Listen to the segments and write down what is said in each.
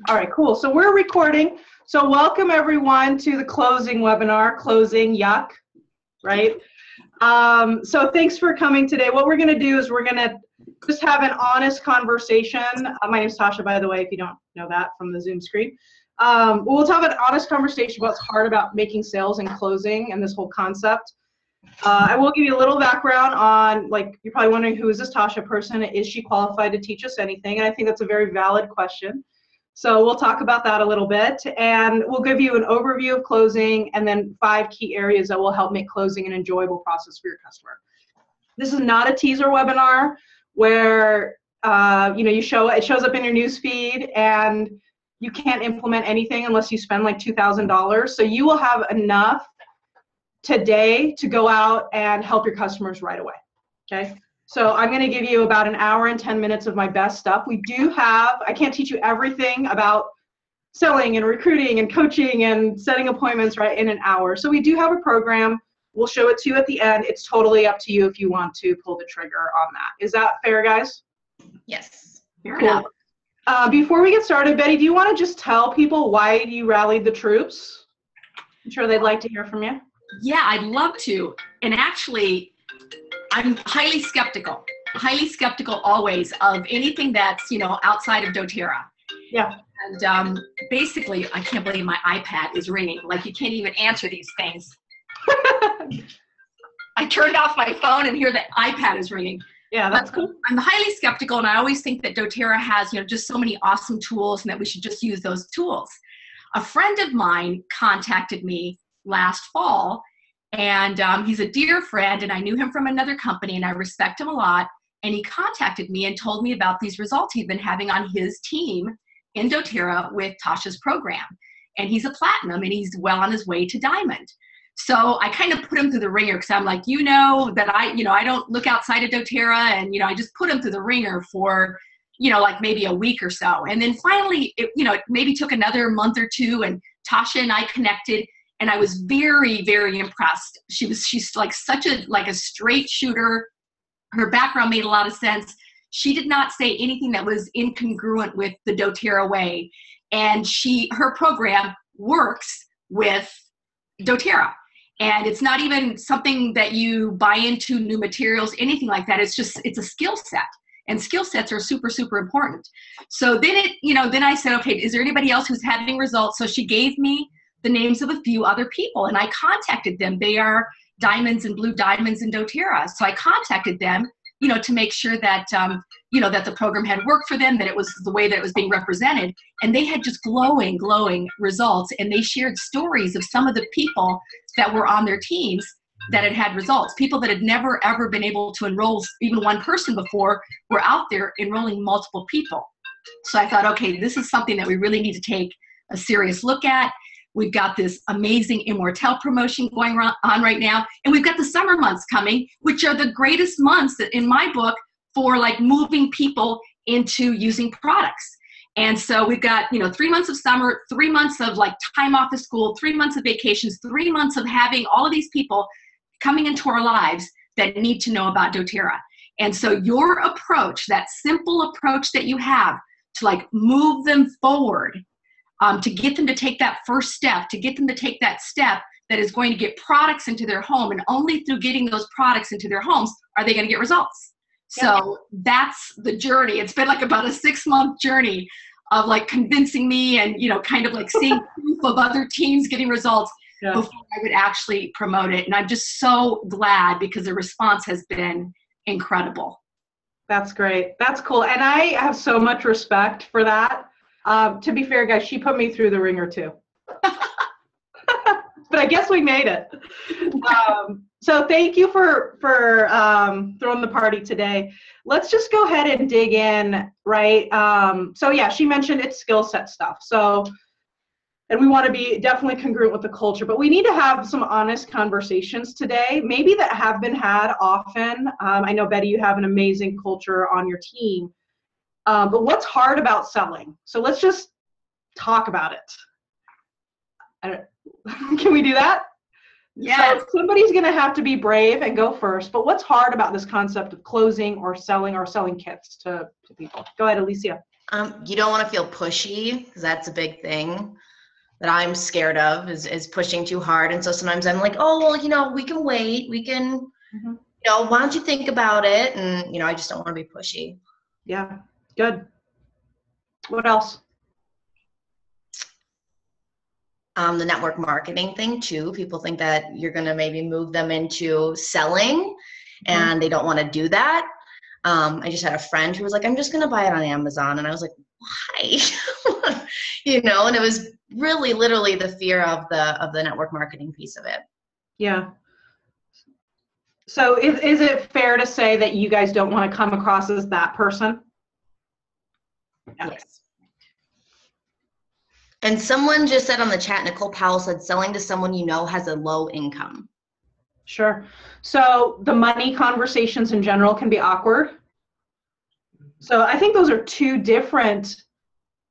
All right, cool. So we're recording. So welcome everyone to the closing webinar, Closing Yuck, right? So thanks for coming today. What we're going to do is we're going to just have an honest conversation. My name is Tasha, by the way, if you don't know that from the Zoom screen. We'll have an honest conversation about what's hard about making sales and closing and this whole concept. I will give you a little background on, like, you're probably wondering, who is this Tasha person? Is she qualified to teach us anything? And I think that's a very valid question. So we'll talk about that a little bit, and we'll give you an overview of closing and then 5 key areas that will help make closing an enjoyable process for your customer. This is not a teaser webinar where it shows up in your news feed and you can't implement anything unless you spend like $2,000. So you will have enough today to go out and help your customers right away. Okay. So I'm going to give you about an hour and 10 minutes of my best stuff. I can't teach you everything about selling and recruiting and coaching and setting appointments right in an hour. So we do have a program. We'll show it to you at the end. It's totally up to you if you want to pull the trigger on that. Is that fair, guys? Yes. Fair enough. Before we get started, Betty, do you want to just tell people why you rallied the troops? I'm sure they'd like to hear from you. Yeah, I'd love to. And actually, I'm highly skeptical always of anything that's, outside of doTERRA. Yeah. And basically, I can't believe my iPad is ringing. Like, you can't even answer these things. I turned off my phone and here the iPad is ringing. Yeah, that's cool. I'm highly skeptical, and I always think that doTERRA has, just so many awesome tools and that we should just use those tools. A friend of mine contacted me last fall, and he's a dear friend, and I knew him from another company, and I respect him a lot. And he contacted me and told me about these results he'd been having on his team in doTERRA with Tasha's program. And he's a platinum, and he's well on his way to diamond. So I kind of put him through the ringer because I'm like, that I don't look outside of doTERRA, and I just put him through the ringer for like maybe a week or so. And then finally, it maybe took another month or two, and Tasha and I connected. And I was very, very impressed. She's like such a straight shooter. Her background made a lot of sense. She did not say anything that was incongruent with the doTERRA way. And her program works with doTERRA. And it's not even something that you buy into new materials, anything like that. It's a skill set. And skill sets are super, super important. So then then I said, okay, is there anybody else who's having results? So she gave me the names of a few other people, and I contacted them. They are diamonds and blue diamonds in doTERRA. So I contacted them, to make sure that, that the program had worked for them, that it was the way that it was being represented. And they had just glowing results. And they shared stories of some of the people that were on their teams that had had results. People that had never, ever been able to enroll even one person before were out there enrolling multiple people. So I thought, okay, this is something that we really need to take a serious look at. We've got this amazing Immortelle promotion going on right now. And we've got the summer months coming, which are the greatest months in my book for like moving people into using products. And so we've got, 3 months of summer, 3 months of like time off of school, 3 months of vacations, 3 months of having all of these people coming into our lives that need to know about doTERRA. And so your approach, that simple approach that you have to like move them forward, to get them to take that first step, to get them to take that step that is going to get products into their home. And only through getting those products into their homes are they going to get results. Yep. So that's the journey. It's been like about a 6-month journey of like convincing me and, kind of like seeing proof of other teams getting results before I would actually promote it. And I'm just so glad because the response has been incredible. That's great. That's cool. And I have so much respect for that. To be fair, guys, she put me through the ringer too. But I guess we made it. So thank you for throwing the party today. Let's just go ahead and dig in, right? So yeah, she mentioned it's skill set stuff. So, and we want to be definitely congruent with the culture, but we need to have some honest conversations today, maybe that have been had often. I know, Betty, you have an amazing culture on your team. But what's hard about selling? So let's just talk about it. Can we do that? Yes. So somebody's going to have to be brave and go first. But what's hard about this concept of closing or selling kits to people? Go ahead, Alicia. You don't want to feel pushy, because that's a big thing that I'm scared of is pushing too hard. And so sometimes I'm like, oh, well, we can wait. We can, why don't you think about it? And, I just don't want to be pushy. Yeah, good. What else? The network marketing thing too. People think that you're going to maybe move them into selling, and they don't want to do that. I just had a friend who was like, I'm just going to buy it on Amazon. And I was like, why? And it was really literally the fear of the network marketing piece of it. Yeah. So is it fair to say that you guys don't want to come across as that person? Yeah. Yes. And someone just said on the chat, Nicole Powell said, selling to someone has a low income. Sure. So the money conversations in general can be awkward. So I think those are two different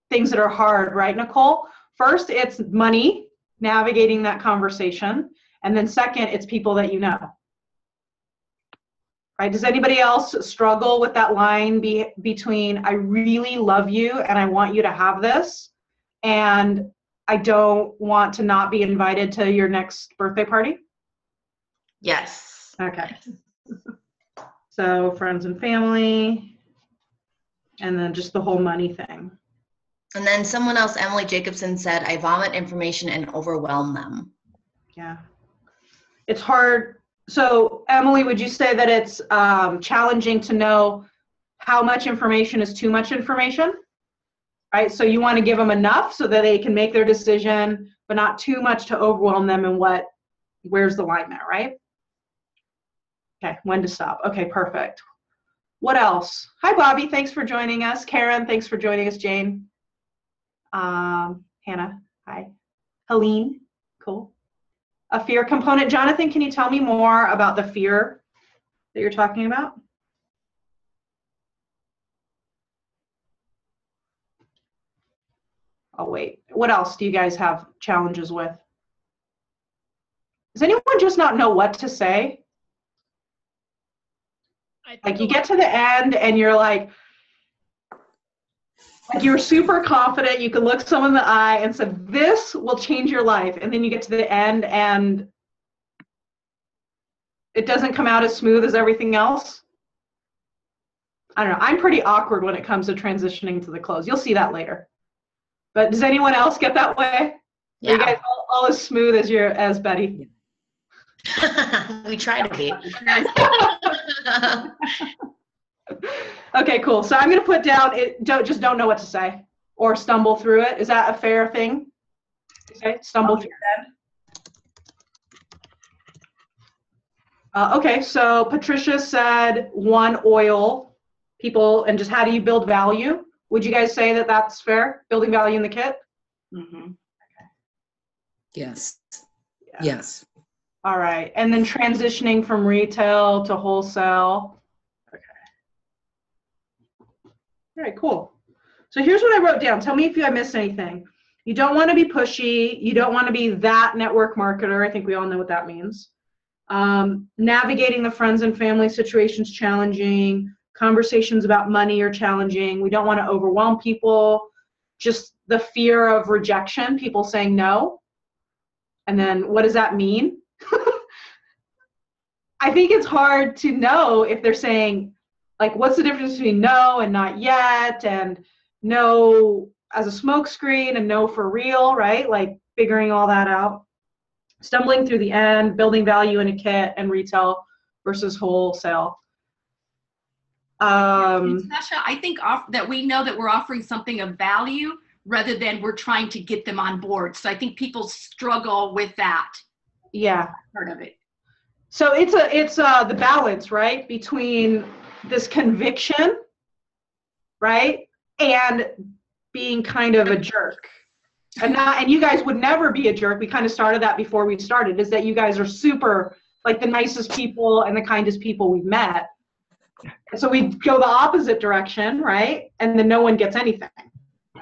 things that are hard, right, Nicole? First, it's money, navigating that conversation. And then second, it's people that you know. Right? Does anybody else struggle with that line between I really love you and I want you to have this, and I don't want to not be invited to your next birthday party? Yes. Okay. So friends and family, and then just the whole money thing. And then someone else, Emily Jacobson, said, I vomit information and overwhelm them. Yeah. It's hard. So Emily, would you say that it's challenging to know how much information is too much information? Right? So you want to give them enough so that they can make their decision, but not too much to overwhelm them, and where's the line there, right? Okay, when to stop. Okay, perfect. What else? Hi, Bobby. Thanks for joining us. Karen, thanks for joining us. Jane. Hannah, hi. Helene, cool. A fear component. Jonathan, can you tell me more about the fear that you're talking about? Oh, wait. What else do you guys have challenges with? Does anyone just not know what to say? Like you get to the end and you're like you're super confident, you can look someone in the eye and say, this will change your life. And then you get to the end and it doesn't come out as smooth as everything else. I don't know. I'm pretty awkward when it comes to transitioning to the close. You'll see that later. But does anyone else get that way? Yeah. Are you guys all as smooth as Betty? We try to be. Okay, cool. So I'm going to put down don't know what to say or stumble through it. Is that a fair thing? Okay, stumble through that. Okay, so Patricia said one, oil people, and just how do you build value? Would you guys say that that's fair? Building value in the kit? Mm-hmm. Okay. Yes. Yeah. Yes. All right, and then transitioning from retail to wholesale. Okay. All right, cool. So here's what I wrote down. Tell me if I missed anything. You don't want to be pushy. You don't want to be that network marketer. I think we all know what that means. Navigating the friends and family situations challenging. Conversations about money are challenging. We don't want to overwhelm people. Just the fear of rejection, people saying no. And then what does that mean? I think it's hard to know if they're saying, like, what's the difference between no and not yet, and no as a smokescreen and no for real, right? Like figuring all that out. Stumbling through the end, building value in a kit, and retail versus wholesale. Sasha, I think that we know that we're offering something of value rather than we're trying to get them on board. So I think people struggle with that. Yeah. Part of it. So it's the balance, right, between this conviction, right, and being kind of a jerk. And you guys would never be a jerk. We kind of started that before we started, is that you guys are super, like, the nicest people and the kindest people we've met. So we go the opposite direction, right? And then no one gets anything.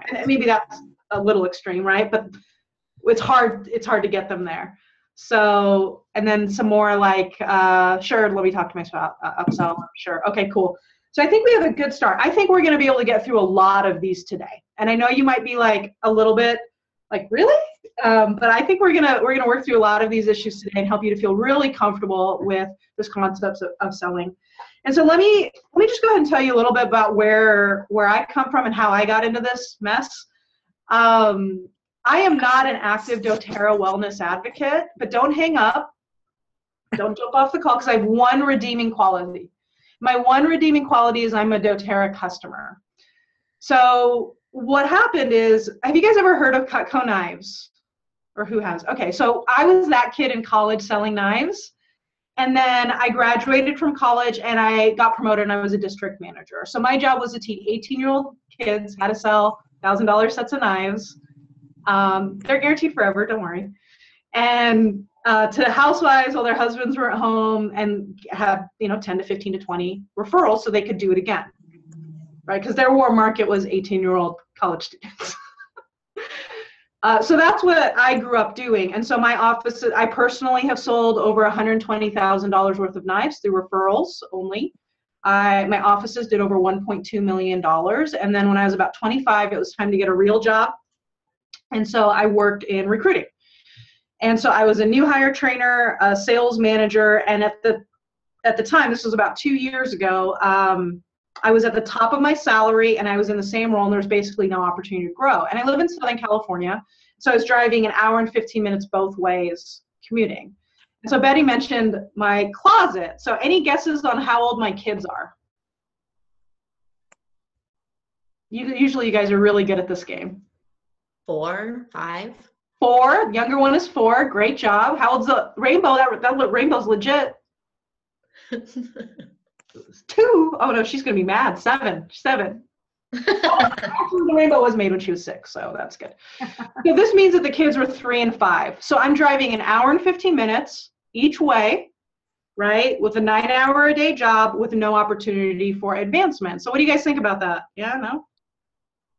And maybe that's a little extreme, right? But it's hard to get them there. So, and then some more like, sure, let me talk to myself, upsell, sure. Okay, cool. So I think we have a good start. I think we're going to be able to get through a lot of these today. And I know you might be like a little bit like, really? But I think we're gonna work through a lot of these issues today and help you to feel really comfortable with this concept of selling. And so let me just go ahead and tell you a little bit about where I come from and how I got into this mess. I am not an active doTERRA wellness advocate, but don't hang up. Don't jump off the call because I have one redeeming quality. My one redeeming quality is I'm a doTERRA customer. So what happened is, have you guys ever heard of Cutco knives? Or who has? Okay, so I was that kid in college selling knives. And then I graduated from college and I got promoted and I was a district manager. So my job was to teach 18-year-old kids how to sell $1,000 sets of knives. They're guaranteed forever, don't worry. And to housewives while their husbands were at home and have 10 to 15 to 20 referrals so they could do it again, right? Because their war market was 18-year-old college students. So that's what I grew up doing. And so my office, I personally have sold over $120,000 worth of knives through referrals only. My offices did over $1.2 million. And then when I was about 25, it was time to get a real job. And so I worked in recruiting. And so I was a new hire trainer, a sales manager. And at the time, this was about 2 years ago, I was at the top of my salary and I was in the same role and there was basically no opportunity to grow. And I live in Southern California, so I was driving an hour and 15 minutes both ways commuting. And so Betty mentioned my closet. So any guesses on how old my kids are? Usually you guys are really good at this game. 4, 5. 4, younger one is 4, great job. How old's the rainbow? That rainbow's legit. 2, oh no, she's gonna be mad. 7. Actually, the rainbow was made when she was 6, so that's good. So this means that the kids were 3 and 5. So I'm driving an hour and 15 minutes each way, right? With a 9-hour-a-day job with no opportunity for advancement. So what do you guys think about that? Yeah, no?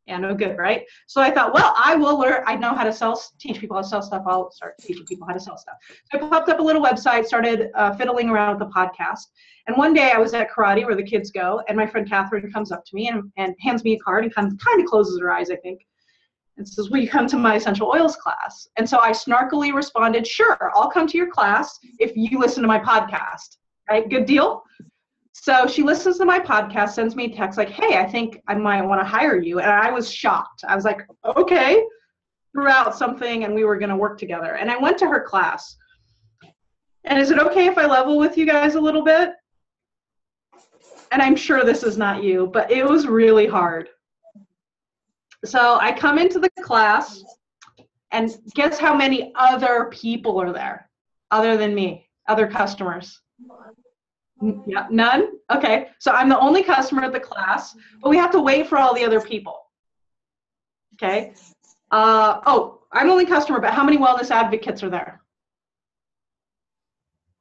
Yeah, no good, right? So I thought, well, I will learn. I know how to teach people how to sell stuff. I'll start teaching people how to sell stuff. So I popped up a little website, started fiddling around with the podcast. And one day I was at karate where the kids go, and my friend Catherine comes up to me and hands me a card and kind of closes her eyes, I think, and says, will you come to my essential oils class? And so I snarkily responded, sure, I'll come to your class if you listen to my podcast, right? Good deal? So she listens to my podcast, sends me a text like, hey, I think I might want to hire you. And I was shocked. I was like, okay, threw out something and we were going to work together. And I went to her class. And is it okay if I level with you guys a little bit? And I'm sure this is not you, but it was really hard. So I come into the class and guess how many other people are there other than me, other customers? Yeah, none? Okay, so I'm the only customer at the class, but we have to wait for all the other people. Okay. Oh, I'm the only customer, but how many wellness advocates are there?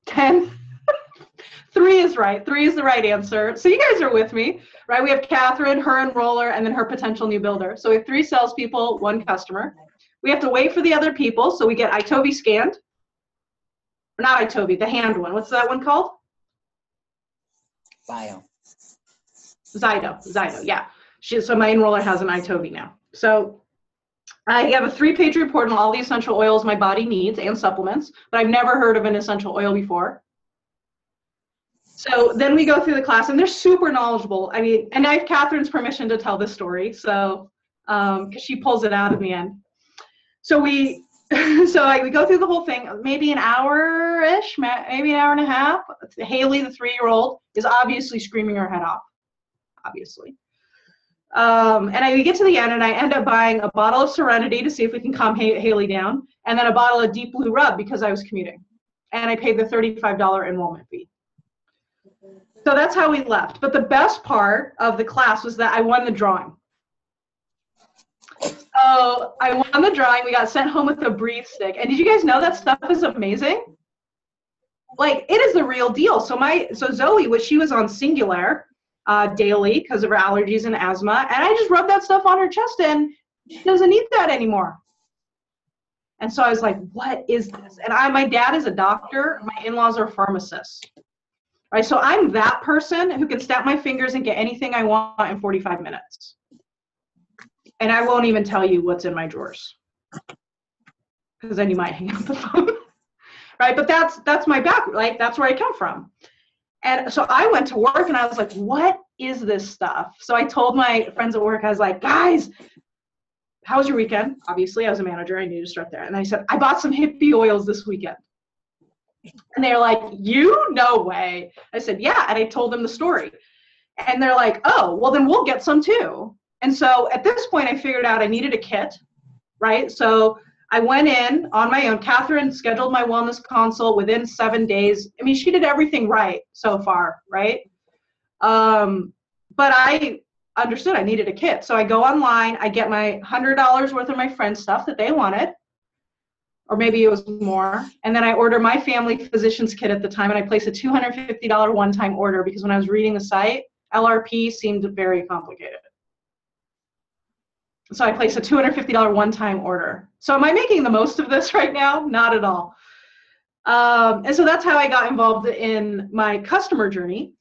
10? 3 is right. 3 is the right answer. So you guys are with me, right? We have Catherine, her enroller, and then her potential new builder. So we have 3 salespeople, 1 customer. We have to wait for the other people, so we get iTobi scanned. Or not iTobi, the hand one. What's that one called? Zydo, yeah. So my enroller has an iTobi now. So I have a 3-page report on all the essential oils my body needs and supplements, but I've never heard of an essential oil before. So then we go through the class, and they're super knowledgeable. I mean, and I have Catherine's permission to tell this story, so because she pulls it out at the end. So we go through the whole thing, maybe an hour-ish, maybe an hour and a half. Haley, the 3-year-old, is obviously screaming her head off, obviously. And we get to the end, and I end up buying a bottle of Serenity to see if we can calm Haley down, and then a bottle of Deep Blue Rub because I was commuting. And I paid the $35 enrollment fee. So that's how we left. But the best part of the class was that I won the drawing. So I won the drawing. We got sent home with a breathe stick. And did you guys know that stuff is amazing? Like, it is the real deal. So Zoe, she was on Singular daily because of her allergies and asthma. And I just rubbed that stuff on her chest, and she doesn't need that anymore. And so I was like, what is this? And my dad is a doctor. My in-laws are pharmacists. right? So I'm that person who can snap my fingers and get anything I want in 45 minutes. And I won't even tell you what's in my drawers, because then you might hang up the phone, right? But that's my background, like that's where I come from. And so I went to work and I was like, what is this stuff? So I told my friends at work, I was like, guys, how was your weekend? Obviously, I was a manager. I needed to start there. And I said, I bought some hippie oils this weekend. And they're like, you? No way. I said, yeah. And I told them the story. And they're like, oh, well, then we'll get some too. And so at this point, I figured out I needed a kit, right? So I went in on my own. Catherine scheduled my wellness consult within 7 days. I mean, she did everything right so far, right? But I understood I needed a kit. So I go online, I get my $100 worth of my friend's stuff that they wanted, or maybe it was more. And then I order my family physician's kit at the time, and I place a $250 one-time order because when I was reading the site, LRP seemed very complicated. So I placed a $250 one-time order. So am I making the most of this right now? Not at all. And so that's how I got involved in my customer journey.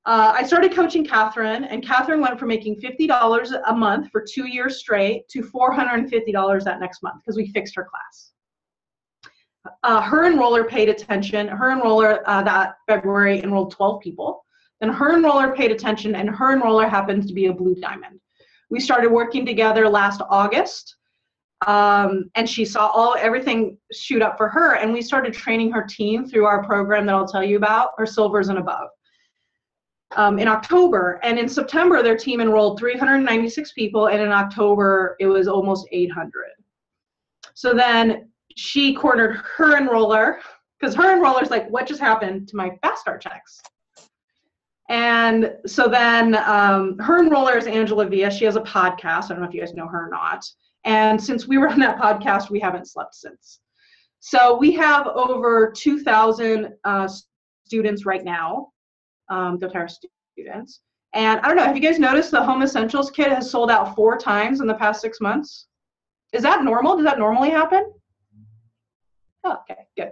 I started coaching Catherine, and Catherine went from making $50 a month for 2 years straight to $450 that next month because we fixed her class. Her enroller paid attention. Her enroller that February enrolled 12 people. Then her enroller paid attention, and her enroller happens to be a Blue Diamond. We started working together last August, and she saw everything shoot up for her, and we started training her team through our program that I'll tell you about, our Silvers and Above, in October. And in September, their team enrolled 396 people, and in October, it was almost 800. So then she cornered her enroller, because her enroller's like, what just happened to my Fast Start checks? And so then her enroller is Angela Villa. She has a podcast. I don't know if you guys know her or not. And since we were on that podcast, we haven't slept since. So we have over 2,000 students right now, doTERRA students. And I don't know, have you guys noticed the Home Essentials kit has sold out 4 times in the past 6 months? Is that normal? Does that normally happen? Oh, okay, good.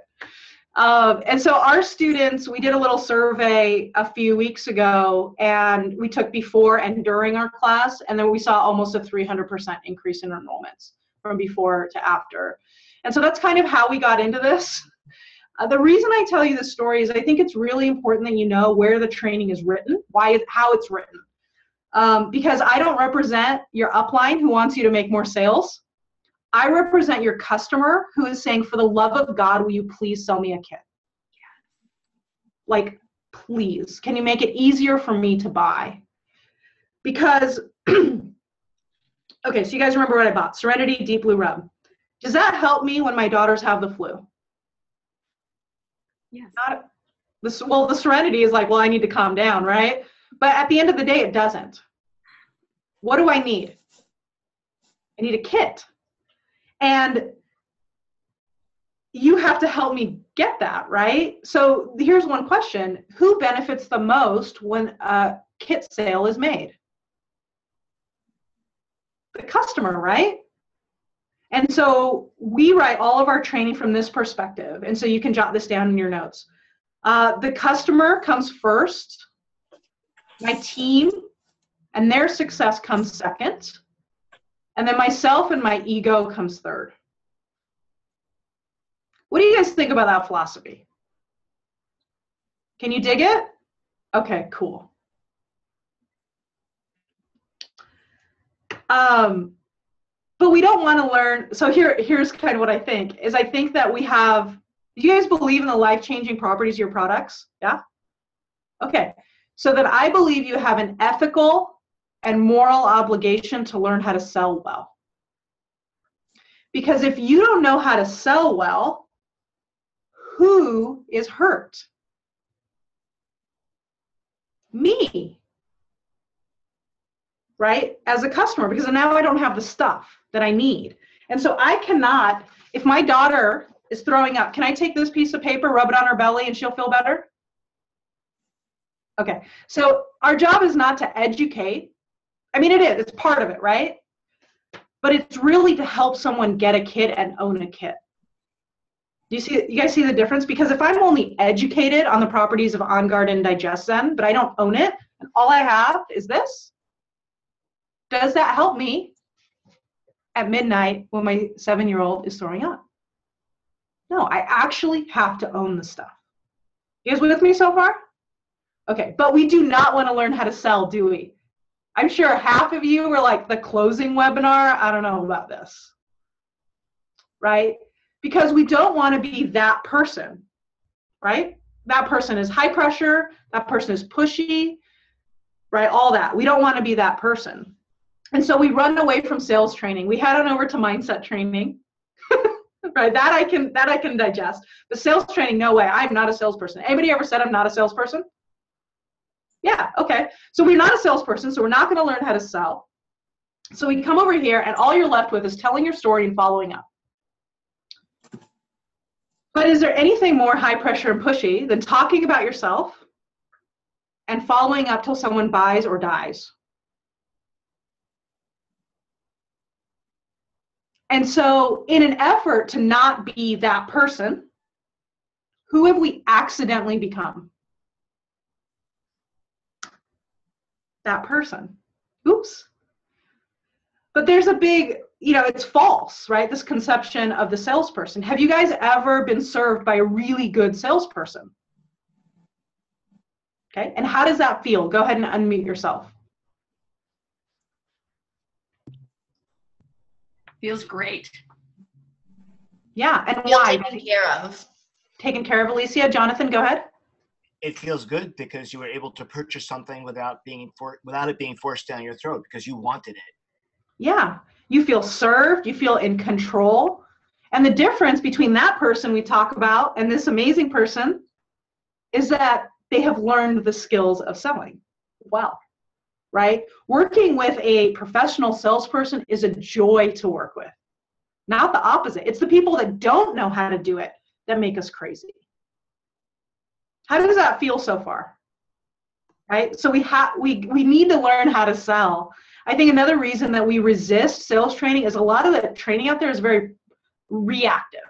And so our students, we did a little survey a few weeks ago, and we took before and during our class, and then we saw almost a 300% increase in enrollments from before to after. And so that's kind of how we got into this. The reason I tell you this story is I think it's really important that you know where the training is written, how it's written. Because I don't represent your upline who wants you to make more sales. I represent your customer who is saying, for the love of God, will you please sell me a kit? Like, please, can you make it easier for me to buy? Because, okay, so you guys remember what I bought, Serenity Deep Blue Rub. Does that help me when my daughters have the flu? Yes. Well, the Serenity is like, well, I need to calm down, right? But at the end of the day, it doesn't. What do I need? I need a kit. And you have to help me get that, right? So here's one question. Who benefits the most when a kit sale is made? The customer, right? And so we write all of our training from this perspective. And so you can jot this down in your notes. The customer comes first. My team and their success comes second. And then myself and my ego comes third. What do you guys think about that philosophy? Can you dig it? Okay, cool. But we don't want to learn. So here's kind of what I think is I think that we have, do you guys believe in the life-changing properties of your products? Yeah? Okay. So that I believe you have an ethical and moral obligation to learn how to sell well. Because if you don't know how to sell well, who is hurt? Me. Right? As a customer, because now I don't have the stuff that I need. And so I cannot, if my daughter is throwing up, can I take this piece of paper, rub it on her belly, and she'll feel better? Okay. So our job is not to educate. I mean, it is. It's part of it, right? But it's really to help someone get a kit and own a kit. You guys see the difference? Because if I'm only educated on the properties of On Guard and Digestion, but I don't own it, and all I have is this, does that help me at midnight when my 7-year-old is throwing up? No, I actually have to own the stuff. You guys with me so far? Okay, but we do not want to learn how to sell, do we? I'm sure half of you were like, the closing webinar, I don't know about this, right? Because we don't want to be that person, right? That person is high pressure, that person is pushy, right? All that. We don't want to be that person. And so we run away from sales training. We head on over to mindset training, right? That I can digest. But sales training, no way. I'm not a salesperson. Anybody ever said I'm not a salesperson? Yeah, okay. So we're not a salesperson, so we're not going to learn how to sell. So we come over here, and all you're left with is telling your story and following up. But is there anything more high pressure and pushy than talking about yourself and following up till someone buys or dies? And so in an effort to not be that person, who have we accidentally become? That person. Oops. But there's a big, it's false, right? This conception of the salesperson. Have you guys ever been served by a really good salesperson? Okay, and how does that feel? Go ahead and unmute yourself. Feels great. Yeah, and Feel why? taken care of. Taken care of, Alicia. Jonathan, go ahead. It feels good because you were able to purchase something without it being forced down your throat because you wanted it. Yeah, you feel served, you feel in control. And the difference between that person we talk about and this amazing person is that they have learned the skills of selling well, right? Working with a professional salesperson is a joy to work with, not the opposite. It's the people that don't know how to do it that make us crazy. How does that feel so far? Right? So we need to learn how to sell. I think another reason that we resist sales training is a lot of the training out there is very reactive.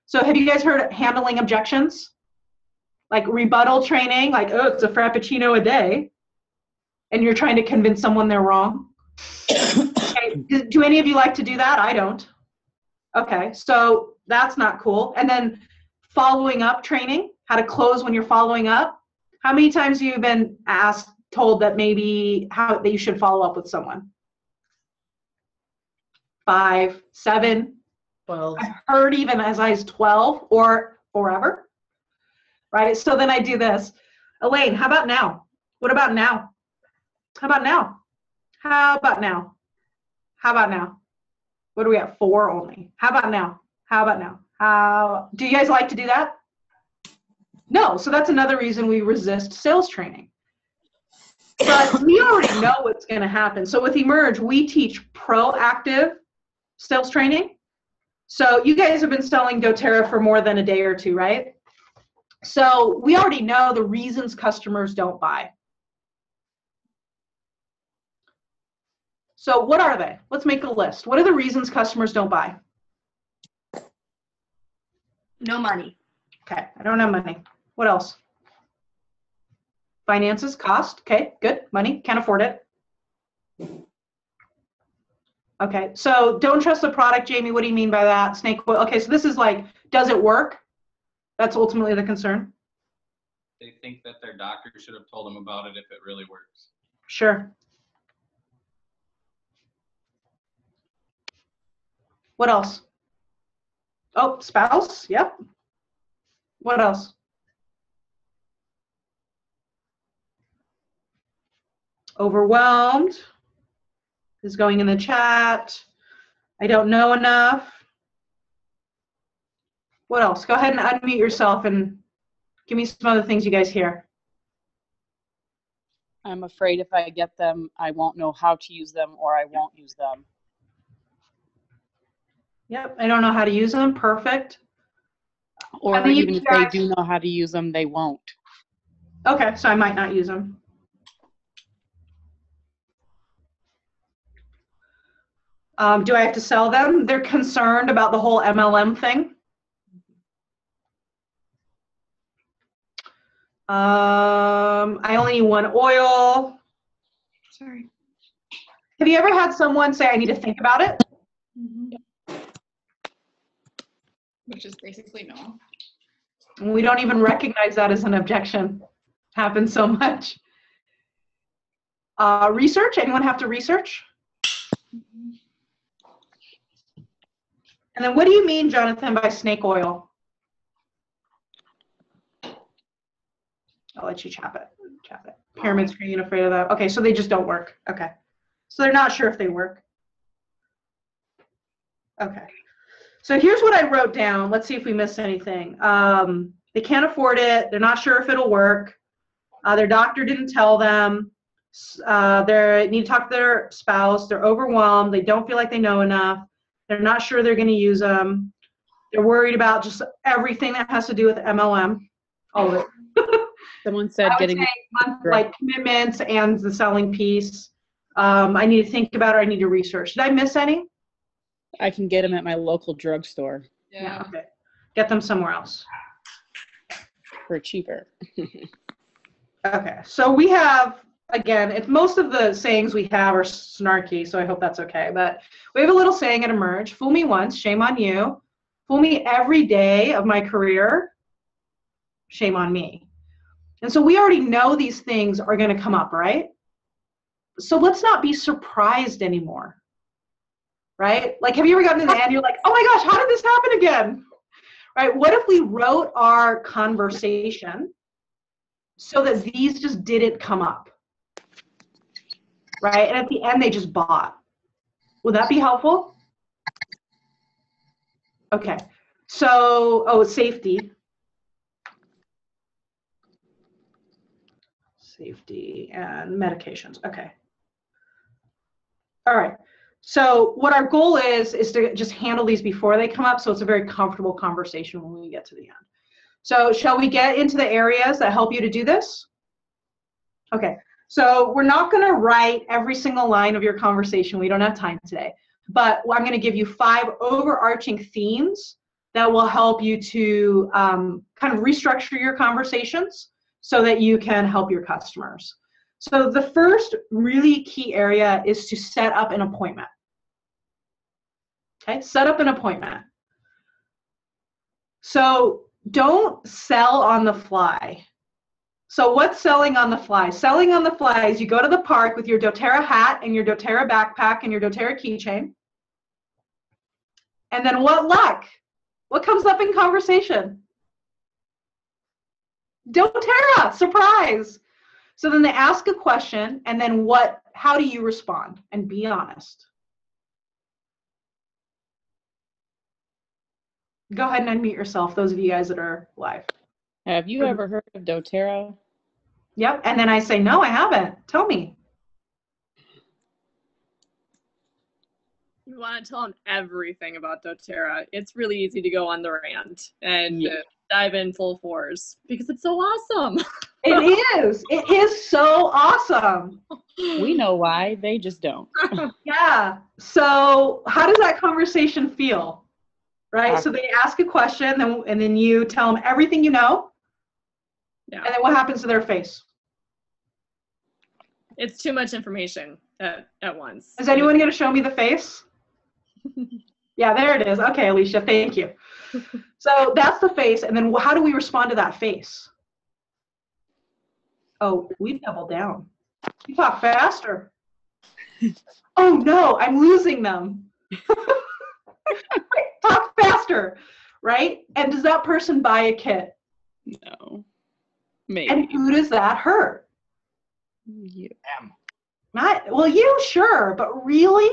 So have you guys heard of handling objections? Like rebuttal training, like, oh, it's a Frappuccino a day, and you're trying to convince someone they're wrong. Okay. Do any of you like to do that? I don't. Okay, so that's not cool. And then following up training, how to close when you're following up. How many times have you been told that maybe that you should follow up with someone? 5, 7. 12. I've heard even as high as 12 or forever, right? So then I do this. Elaine, how about now? What about now? How about now? How about now? How about now? What do we have? 4 only. How about now? How about now? Do you guys like to do that? No, so that's another reason we resist sales training. But we already know what's going to happen. So with Emerge, we teach proactive sales training. So you guys have been selling doTERRA for more than a day or two, right? So we already know the reasons customers don't buy. So what are they? Let's make a list. What are the reasons customers don't buy? No money. Okay, I don't have money. What else? Finances, cost. Okay, good. Money, can't afford it. Okay, so don't trust the product, Jamie. What do you mean by that? Snake oil. Okay, so this is like, does it work? That's ultimately the concern. They think that their doctor should have told them about it if it really works. Sure. What else? Oh, spouse. Yep. What else? Overwhelmed is going in the chat. I don't know enough. What else? Go ahead and unmute yourself and give me some other things you guys hear. I'm afraid if I get them, I won't know how to use them or I won't use them. Yep, I don't know how to use them. Perfect. Or mean, even you if they guys- do know how to use them, they won't. Okay, so I might not use them. Do I have to sell them? They're concerned about the whole MLM thing. I only need one oil. Sorry. Have you ever had someone say, I need to think about it? Which is basically no. And we don't even recognize that as an objection. Happens so much. Research, anyone have to research? And then what do you mean, Jonathan, by snake oil? I'll let you chap it. Pyramid screen, afraid of that. Okay, so they just don't work. Okay. So they're not sure if they work. Okay. So here's what I wrote down. Let's see if we missed anything. They can't afford it. They're not sure if it'll work. Their doctor didn't tell them. They need to talk to their spouse. They're overwhelmed. They don't feel like they know enough. They're not sure they're going to use them. They're worried about just everything that has to do with MLM. All of it. Someone said getting like commitments and the selling piece. I need to think about it. I need to research. Did I miss any? I can get them at my local drugstore Yeah. Okay. Get them somewhere else. for cheaper. Okay. So we have, again, most of the sayings we have are snarky, so I hope that's okay. But we have a little saying at Emerge: fool me once, shame on you. Fool me every day of my career, shame on me. And so we already know these things are going to come up, right? So let's not be surprised anymore, right? Like, have you ever gotten to the end, you're like, oh my gosh, how did this happen again? Right? What if we wrote our conversation so that these just didn't come up, right? And at the end, they just bought. Would that be helpful? Okay. So, safety. Safety and medications. Okay. All right. So what our goal is to just handle these before they come up, so it's a very comfortable conversation when we get to the end. So shall we get into the areas that help you to do this? Okay. So we're not going to write every single line of your conversation. We don't have time today. But I'm going to give you 5 overarching themes that will help you to kind of restructure your conversations so that you can help your customers. So the first really key area is to set up an appointment. Okay, set up an appointment. So don't sell on the fly. So what's selling on the fly? Selling on the fly is you go to the park with your doTERRA hat and your doTERRA backpack and your doTERRA keychain. And then what luck? What comes up in conversation? doTERRA, surprise. So then they ask a question, and then how do you respond? And be honest. Go ahead and unmute yourself, those of you guys that are live. Have you ever heard of doTERRA? Yep, and then I say, no, I haven't. Tell me. You want to tell them everything about doTERRA. It's really easy to go on the rant and dive in full force because it's so awesome. It is. It is so awesome. We know why, they just don't. Yeah. So how does that conversation feel? Right? So they ask a question, and then you tell them everything you know. Yeah. And then what happens to their face? It's too much information at once. Is anyone going to show me the face? Yeah, there it is. Okay, Alicia, thank you. So that's the face, and then how do we respond to that face? Oh, we double down. You talk faster. Oh no, I'm losing them. Talk faster, right? And does that person buy a kit? No. Maybe. And who does that hurt? You. Them. Not, well, you, sure, but really?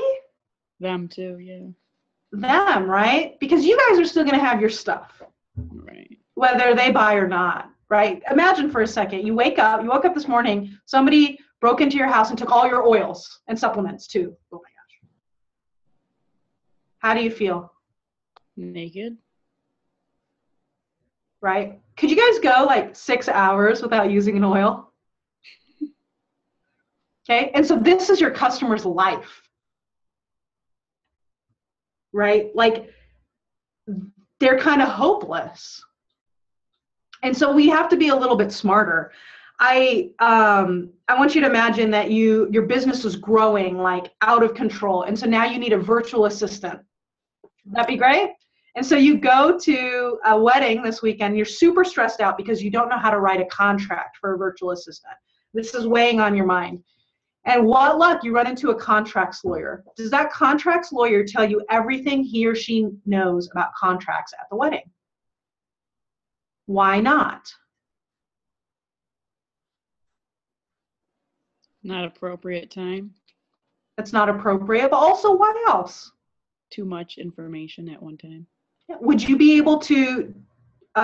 Them too, yeah. Them, right? Because you guys are still going to have your stuff, Right. whether they buy or not, right? Imagine for a second, you woke up this morning, somebody broke into your house and took all your oils and supplements too. Oh my gosh. How do you feel? Naked. Right? Could you guys go like 6 hours without using an oil? Okay, and so this is your customer's life. Right? Like, they're kind of hopeless. And so we have to be a little bit smarter. I want you to imagine that your business is growing like out of control. And so now you need a virtual assistant. That'd be great. And so you go to a wedding this weekend, you're super stressed out because you don't know how to write a contract for a virtual assistant. This is weighing on your mind. And what luck, you run into a contracts lawyer. Does that contracts lawyer tell you everything he or she knows about contracts at the wedding? Why not? Not appropriate time. That's not appropriate, but also why else? Too much information at one time. Would you be able to,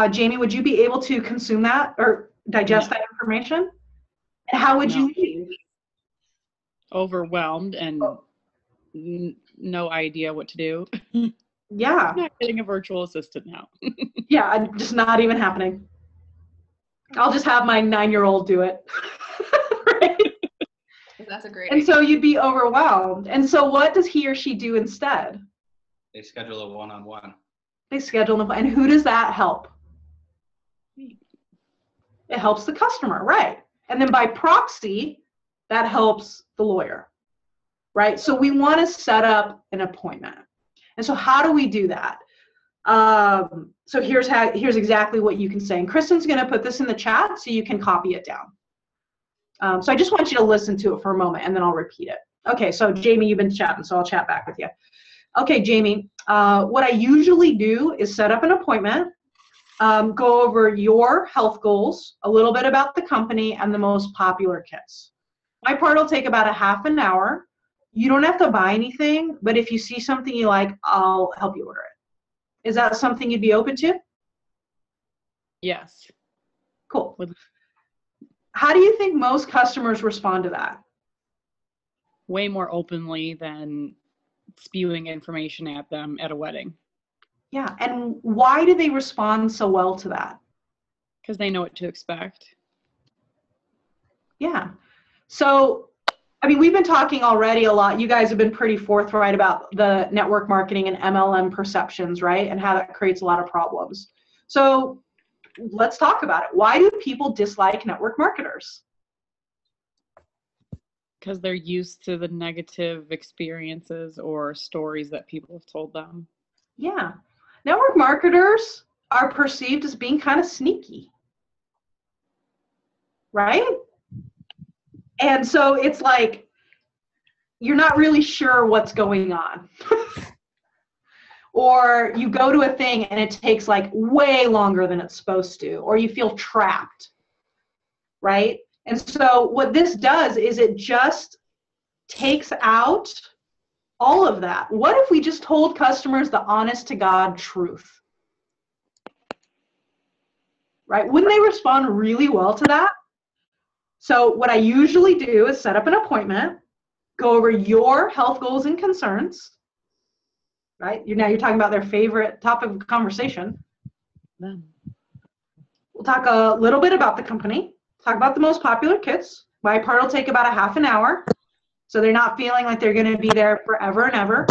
Jamie, would you be able to consume that or digest that information? And how would you leave? Overwhelmed and no idea what to do. Yeah. I'm not getting a virtual assistant now. Yeah, just not even happening. I'll just have my 9-year-old do it. Right? That's a great And idea. so you'd be overwhelmed. And so what does he or she do instead? They schedule a one-on-one. They schedule them. And who does that help? It helps the customer, right? And then by proxy, that helps the lawyer, right? So we want to set up an appointment. And so how do we do that? So here's exactly what you can say. And Kristen's going to put this in the chat so you can copy it down. So I just want you to listen to it for a moment and then I'll repeat it. Okay, so Jamie, you've been chatting, so I'll chat back with you. Okay, Jamie, what I usually do is set up an appointment, go over your health goals, a little bit about the company, and the most popular kits. My part will take about a half an hour. You don't have to buy anything, but if you see something you like, I'll help you order it. Is that something you'd be open to? Yes. Cool. How do you think most customers respond to that? Way more openly than spewing information at them at a wedding. Yeah, and why do they respond so well to that? Because they know what to expect. Yeah. So, I mean, we've been talking already a lot. You guys have been pretty forthright about the network marketing and MLM perceptions, right? And how that creates a lot of problems. So let's talk about it. Why do people dislike network marketers? Because they're used to the negative experiences or stories that people have told them. Yeah. Network marketers are perceived as being kind of sneaky, right? And so it's like, you're not really sure what's going on. Or you go to a thing and it takes like way longer than it's supposed to, or you feel trapped, right? And so what this does is it just takes out all of that. What if we just told customers the honest to God truth? Right? Wouldn't they respond really well to that? So what I usually do is set up an appointment, go over your health goals and concerns, right? Now you're talking about their favorite topic of conversation. Them. We'll talk a little bit about the company, talk about the most popular kits. My part will take about a half an hour. So they're not feeling like they're going to be there forever and ever.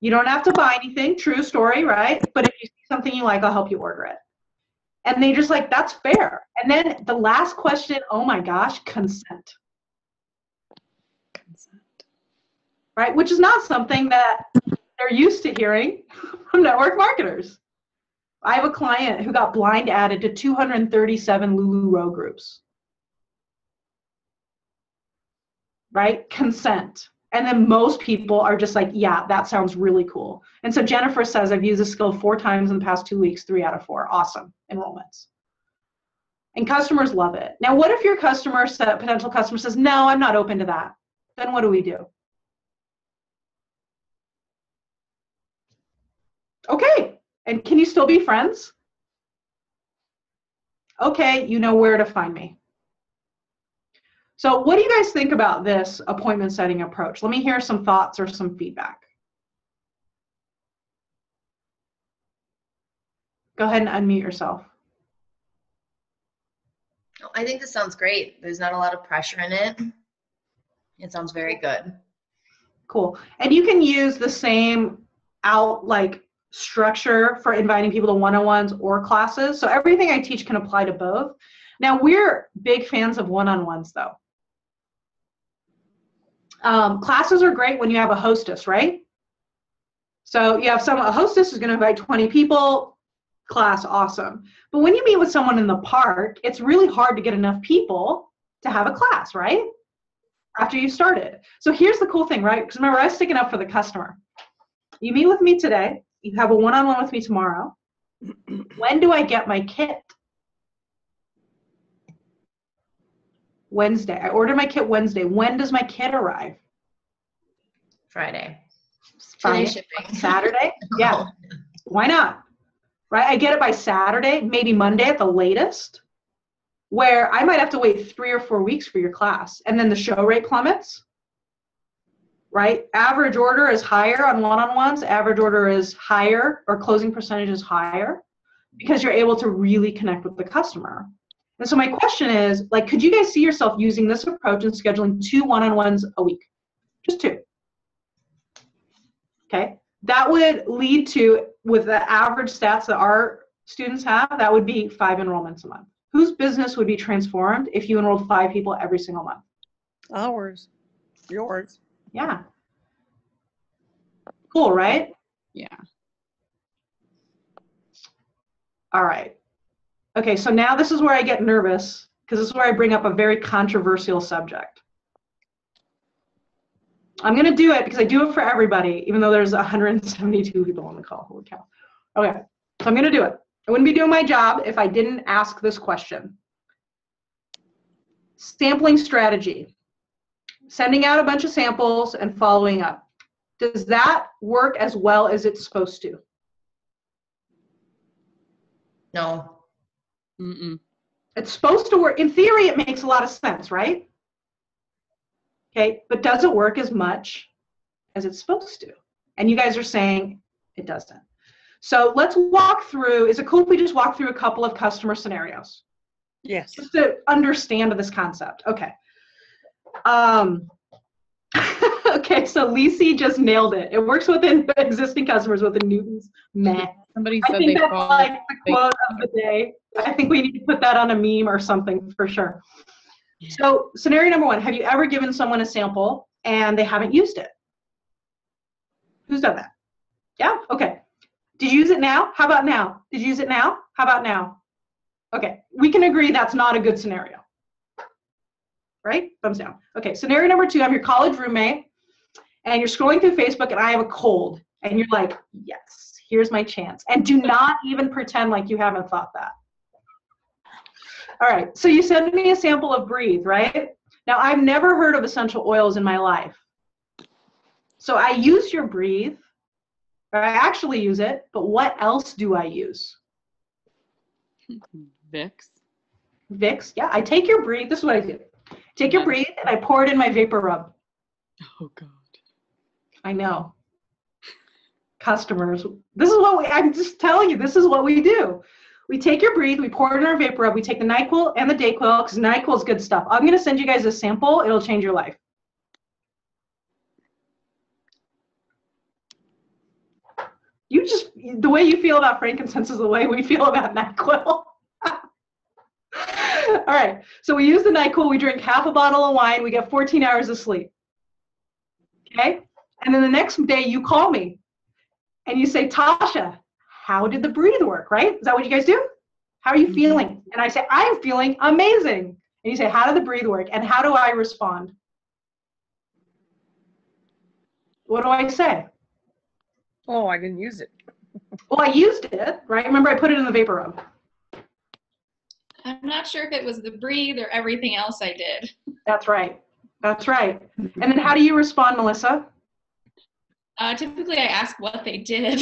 You don't have to buy anything, true story, right? But if you see something you like, I'll help you order it. And they just like, that's fair. And then the last question, oh my gosh, consent. Consent. Right? Which is not something that they're used to hearing from network marketers. I have a client who got blind added to 237 LuLaRoe groups. Right? Consent. And then most people are just like, yeah, that sounds really cool. And so Jennifer says, I've used this skill 4 times in the past 2 weeks, 3 out of 4. Awesome enrollments. And customers love it. Now, what if your potential customer says, no, I'm not open to that? Then what do we do? Okay. And can you still be friends? Okay, you know where to find me. So what do you guys think about this appointment setting approach? Let me hear some thoughts or some feedback. Go ahead and unmute yourself. I think this sounds great. There's not a lot of pressure in it. It sounds very good. Cool. And you can use the same structure for inviting people to one-on-ones or classes. So everything I teach can apply to both. Now, we're big fans of one-on-ones, though. Classes are great when you have a hostess, right? So you have a hostess is going to invite 20 people, class, awesome. But when you meet with someone in the park, it's really hard to get enough people to have a class, right? After you started. So here's the cool thing, right? Because remember, I was sticking up for the customer. You meet with me today. You have a one-on-one with me tomorrow. When do I get my kit? Wednesday. I ordered my kit Wednesday. When does my kit arrive? Friday. Friday. Today shipping. Saturday? Yeah. Why not? Right? I get it by Saturday, maybe Monday at the latest, where I might have to wait 3 or 4 weeks for your class. And then the show rate plummets. Right? Average order is higher on one-on-ones. Average order is higher, or closing percentage is higher, because you're able to really connect with the customer. And so my question is, like, could you guys see yourself using this approach and scheduling 2 one-on-ones a week? Just 2. Okay? That would lead to, with the average stats that our students have, that would be 5 enrollments a month. Whose business would be transformed if you enrolled 5 people every single month? Ours. Yours. Yeah. Cool, right? Yeah. All right. Okay, so now this is where I get nervous, because this is where I bring up a very controversial subject. I'm going to do it because I do it for everybody, even though there's 172 people on the call. Holy cow. Okay, so I'm going to do it. I wouldn't be doing my job if I didn't ask this question. Sampling strategy. Sending out a bunch of samples and following up. Does that work as well as it's supposed to? No. Mm-mm. It's supposed to work. In theory, it makes a lot of sense, right? Okay, but does it work as much as it's supposed to? And you guys are saying it doesn't. So let's walk through, is it cool if we just walk through a couple of customer scenarios? Yes. Just to understand this concept. Okay. Okay, so Lisi just nailed it. It works within existing customers within Newton's Meh. Somebody I said think they that's called like the quote of the day. I think we need to put that on a meme or something for sure. So scenario number 1, have you ever given someone a sample and they haven't used it? Who's done that? Yeah? Okay. Did you use it now? How about now? Did you use it now? How about now? Okay, we can agree that's not a good scenario. Right? Thumbs down. Okay, scenario number 2, I'm your college roommate and you're scrolling through Facebook and I have a cold and you're like, yes, here's my chance. And do not even pretend like you haven't thought that. All right, so you send me a sample of Breathe, right? Now, I've never heard of essential oils in my life. So I use your Breathe, or I actually use it, but what else do I use? Vicks. Vicks, yeah, I take your Breathe, this is what I do. Take your Breathe and I pour it in my Vapor Rub. Oh God. I know. Customers, this is what I'm just telling you, this is what we do. We take your Breathe, we pour it in our Vapor Rub, we take the NyQuil and the DayQuil, because NyQuil is good stuff. I'm gonna send you guys a sample, it'll change your life. You just, the way you feel about frankincense is the way we feel about NyQuil. All right, so we use the NyQuil, we drink half a bottle of wine, we get 14 hours of sleep. Okay? And then the next day you call me and you say, Tasha, how did the Breathe work, right? Is that what you guys do? How are you feeling? And I say, I'm feeling amazing. And you say, how did the Breathe work? And how do I respond? What do I say? Oh, I didn't use it. Well, I used it, right? Remember, I put it in the Vapor Rub. I'm not sure if it was the Breathe or everything else I did. That's right. That's right. And then how do you respond, Melissa? Typically, I ask what they did.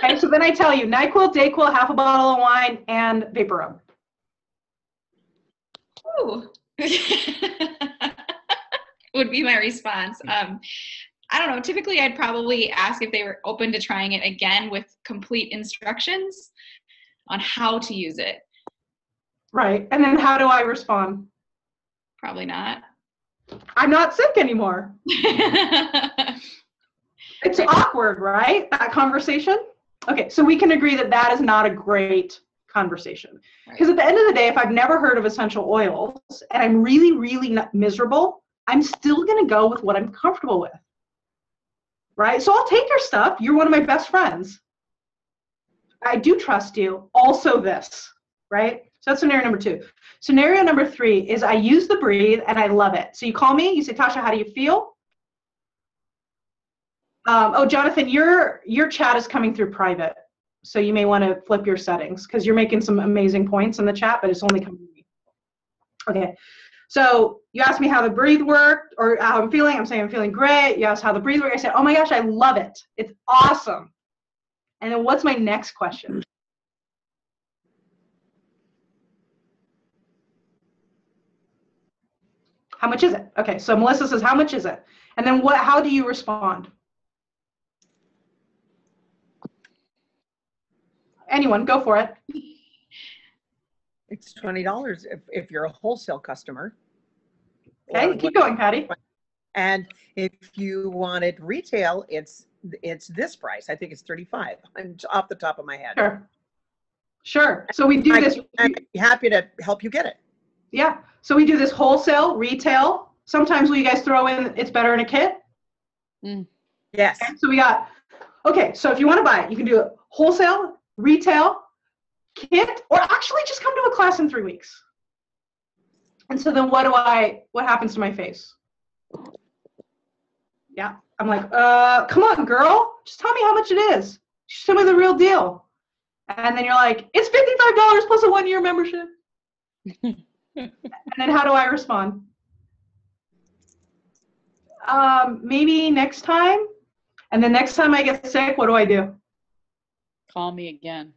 Okay, so then I tell you, NyQuil, DayQuil, half a bottle of wine, and Vapor Rub. Ooh. Would be my response. I don't know. Typically, I'd probably ask if they were open to trying it again with complete instructions on how to use it. Right. And then how do I respond? Probably not. I'm not sick anymore. It's awkward, right? That conversation. Okay, so we can agree that that is not a great conversation. Right. Because at the end of the day, if I've never heard of essential oils and I'm really, really miserable, I'm still going to go with what I'm comfortable with. Right? So I'll take your stuff. You're one of my best friends. I do trust you. Also this, right? So that's scenario number 2. Scenario number 3 is I use the Breathe and I love it. So you call me, you say, Tasha, how do you feel? Oh, Jonathan, your chat is coming through private. So you may want to flip your settings because you're making some amazing points in the chat, but it's only coming to me. Okay. So you asked me how the Breathe worked or how I'm feeling. I'm saying I'm feeling great. You asked how the Breathe worked. I said, oh my gosh, I love it. It's awesome. And then what's my next question? How much is it? Okay, so Melissa says, how much is it? And then how do you respond? Anyone, go for it. It's $20 if you're a wholesale customer. Okay, keep going, Patty. And if you wanted retail, it's this price. I think it's $35. I'm off the top of my head. Sure. So we do this. I'm happy to help you get it. Yeah. So we do this wholesale, retail. Sometimes will you guys throw in it's better in a kit? Yes. Okay, so we got, okay, so if you want to buy it, you can do it wholesale, retail, kit, or actually just come to a class in 3 weeks. And so then what happens to my face? Yeah. I'm like, come on, girl. Just tell me how much it is. Just tell me the real deal. And then you're like, it's $55 plus a 1-year membership. And then how do I respond? Maybe next time. And then next time I get sick, what do I do? Call me again.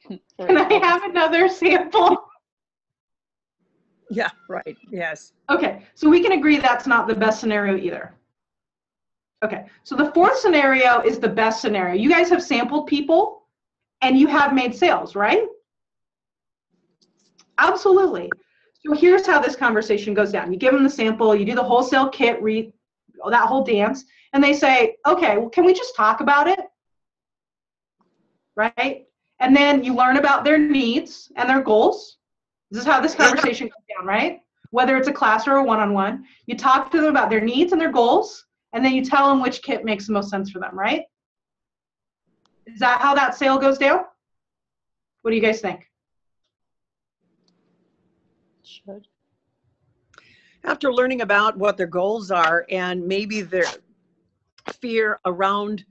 Can I have another sample? Yeah, right. Yes. Okay, so we can agree that's not the best scenario either. Okay, so the 4th scenario is the best scenario. You guys have sampled people and you have made sales, right? Absolutely. So here's how this conversation goes down. You give them the sample, you do the wholesale kit, that whole dance, and they say, okay, well, can we just talk about it? Right? And then you learn about their needs and their goals. This is how this conversation goes down, right? Whether it's a class or a one-on-one, you talk to them about their needs and their goals, and then you tell them which kit makes the most sense for them, right? Is that how that sale goes down? What do you guys think? Should. After learning about what their goals are and maybe their fear around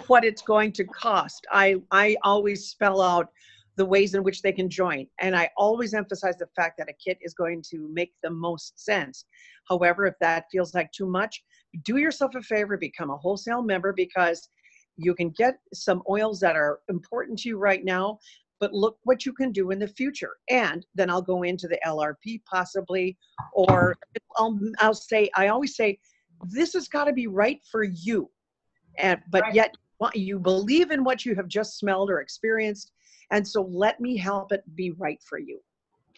what it's going to cost, I always spell out the ways in which they can join. And I always emphasize the fact that a kit is going to make the most sense. However, if that feels like too much, do yourself a favor, become a wholesale member, because you can get some oils that are important to you right now, but look what you can do in the future. And then I'll go into the LRP possibly, or I'll say, I always say, this has got to be right for you. But yet you believe in what you have just smelled or experienced. And so let me help it be right for you.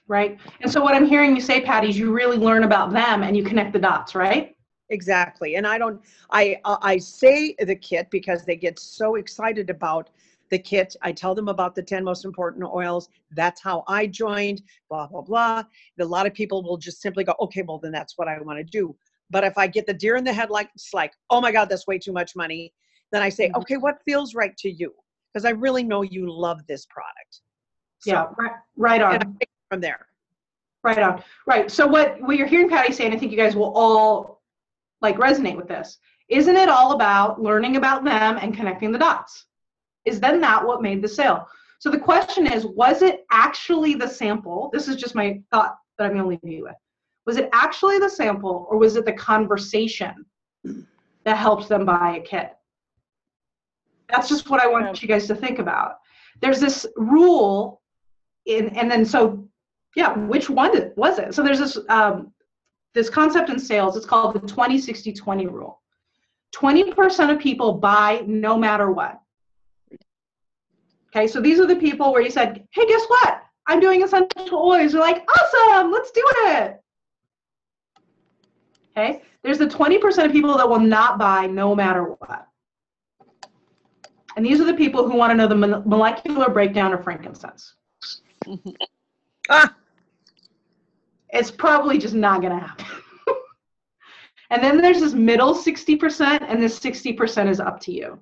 Right. And so what I'm hearing you say, Patty, is you really learn about them and you connect the dots, right? Exactly. And I say the kit because they get so excited about the kit. I tell them about the 10 most important oils. That's how I joined, blah, blah, blah. A lot of people will just simply go, okay, well, then that's what I want to do. But if I get the deer in the headlights, like, oh my God, that's way too much money, then I say, okay, what feels right to you? Because I really know you love this product. So, yeah, right on. And I take it from there. Right on. Right. So what you're hearing Patty say, and I think you guys will all like resonate with this, isn't it all about learning about them and connecting the dots? Is then that what made the sale? So the question is, was it actually the sample? This is just my thought that I'm going to leave you with. Was it actually the sample, or was it the conversation that helped them buy a kit? That's just what I want you guys to think about. There's this rule and then so, yeah, which one was it? So there's this, this concept in sales, it's called the 20-60-20 rule. 20% of people buy no matter what. Okay, so these are the people where you said, hey, guess what? I'm doing essential oils. You're like, awesome, let's do it. Okay, there's the 20% of people that will not buy no matter what. And these are the people who want to know the molecular breakdown of frankincense. Ah, It's probably just not going to happen. And then there's this middle 60%, and this 60% is up to you.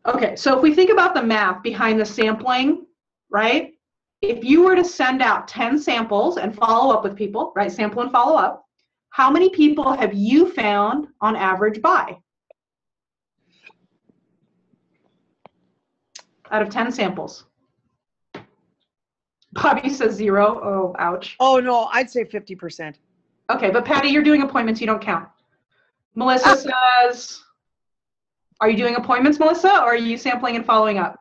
Okay, so if we think about the math behind the sampling, right? If you were to send out 10 samples and follow up with people, right? Sample and follow up. How many people have you found on average buy? Out of 10 samples. Bobby says 0. Oh, ouch. oh no, I'd say 50%. Okay, but Patty, you're doing appointments. You don't count. Melissa says, are you doing appointments, Melissa, or are you sampling and following up?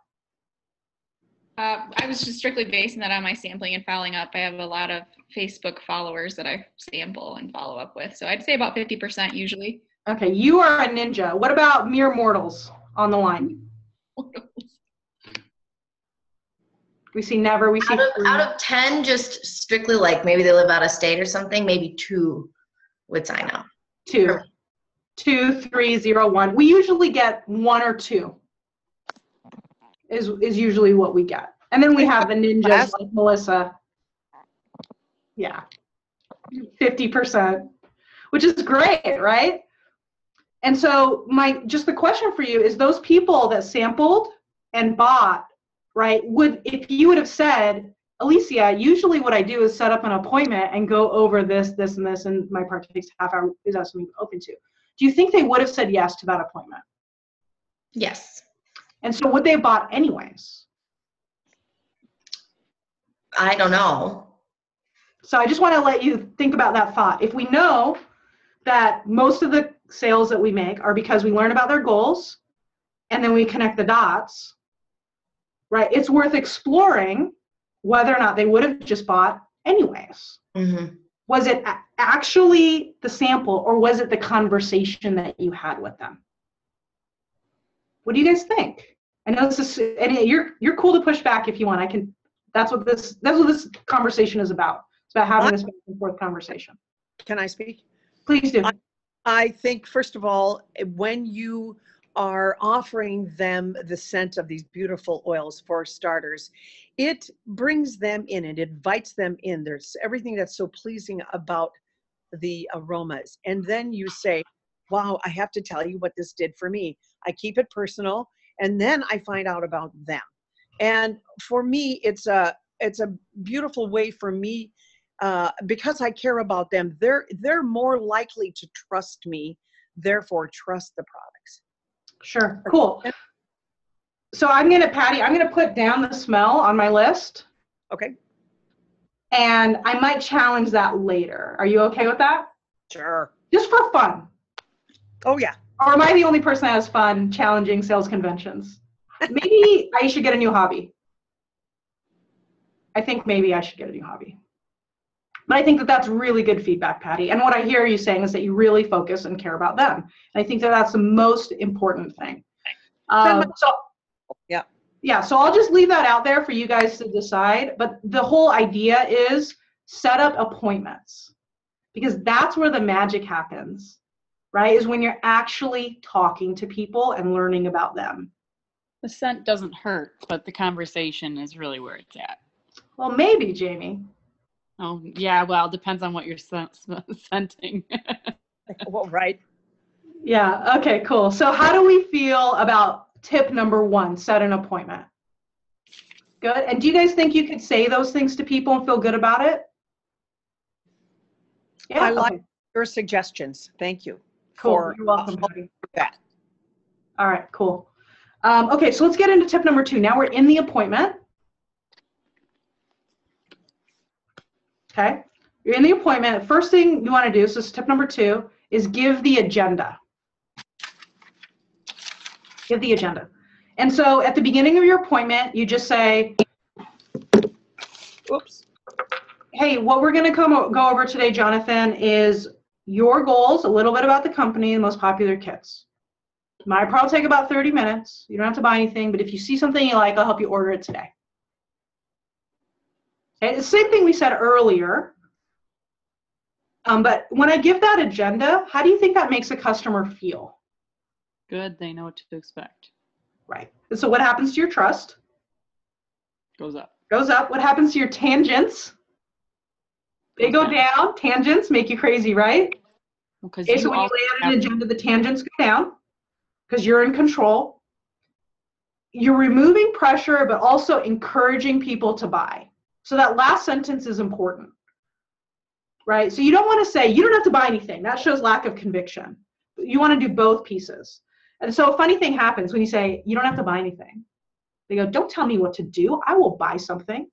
I was just strictly basing that on my sampling and following up. I have a lot of Facebook followers that I sample and follow up with. So I'd say about 50% usually. Okay, you are a ninja. What about mere mortals on the line? We see never, we see Out of 10, just strictly like maybe they live out of state or something, maybe 2 would sign up. 2. 2, 3, 0, 1. We usually get 1 or 2 is usually what we get. And then we have the ninjas like Melissa. Yeah, 50%, which is great, right? And so just the question for you is those people that sampled and bought, right, if you would have said, Alicia, usually what I do is set up an appointment and go over this, this, and this, and my part takes half hour, is that something you're open to? Do you think they would have said yes to that appointment? Yes. And so would they have bought anyways? I don't know. So I just want to let you think about that thought. If we know that most of the sales that we make are because we learn about their goals and then we connect the dots, right? It's worth exploring whether or not they would have just bought anyways. Mm-hmm. Was it actually the sample or was it the conversation that you had with them? What do you guys think? I know this is, and you're cool to push back if you want. That's what this conversation is about. It's about having this back and forth conversation. Can I speak? Please do. I think, first of all, when you are offering them the scent of these beautiful oils for starters, it brings them in, it invites them in. There's everything that's so pleasing about the aromas. And then you say, wow, I have to tell you what this did for me. I keep it personal, and then I find out about them. And for me, it's a beautiful way for me, because I care about them. They're more likely to trust me, therefore trust the products. Sure, cool. So Patty, I'm gonna put down the smell on my list. Okay. And I might challenge that later. Are you okay with that? Sure. Just for fun. Oh yeah. Or am I the only person that has fun challenging sales conventions? Maybe I should get a new hobby. I think maybe I should get a new hobby. But I think that that's really good feedback, Patty. And what I hear you saying is that you really focus and care about them. And I think that that's the most important thing. So I'll just leave that out there for you guys to decide. But the whole idea is set up appointments, because that's where the magic happens, right? Is when you're actually talking to people and learning about them. The scent doesn't hurt, but the conversation is really where it's at. Well, maybe, Jamie. Oh, yeah, well, it depends on what you're scenting. Well, right. Yeah, okay, cool. So how do we feel about tip number 1, set an appointment? Good. And do you guys think you could say those things to people and feel good about it? Yeah, I like your suggestions. Thank you. Cool. You're welcome, Patty. That. All right, cool. Okay, so let's get into tip number 2. Now we're in the appointment. Okay, you're in the appointment. First thing you want to do, so tip number 2, is give the agenda. Give the agenda. And so at the beginning of your appointment, you just say, oops, hey, what we're going to go over today, Jonathan, is your goals, a little bit about the company, the most popular kits. My probably take about 30 minutes. You don't have to buy anything, but if you see something you like, I'll help you order it today. Okay, the same thing we said earlier. But when I give that agenda, how do you think that makes a customer feel? Good. They know what to expect. Right. And so what happens to your trust? Goes up. Goes up. What happens to your tangents? They go down. Tangents make you crazy, right? Because Okay, so when you lay out an agenda, the tangents go down because you're in control. You're removing pressure, but also encouraging people to buy. So that last sentence is important, right? So you don't want to say, you don't have to buy anything. That shows lack of conviction. You want to do both pieces. And so a funny thing happens when you say, you don't have to buy anything. They go, don't tell me what to do. I will buy something.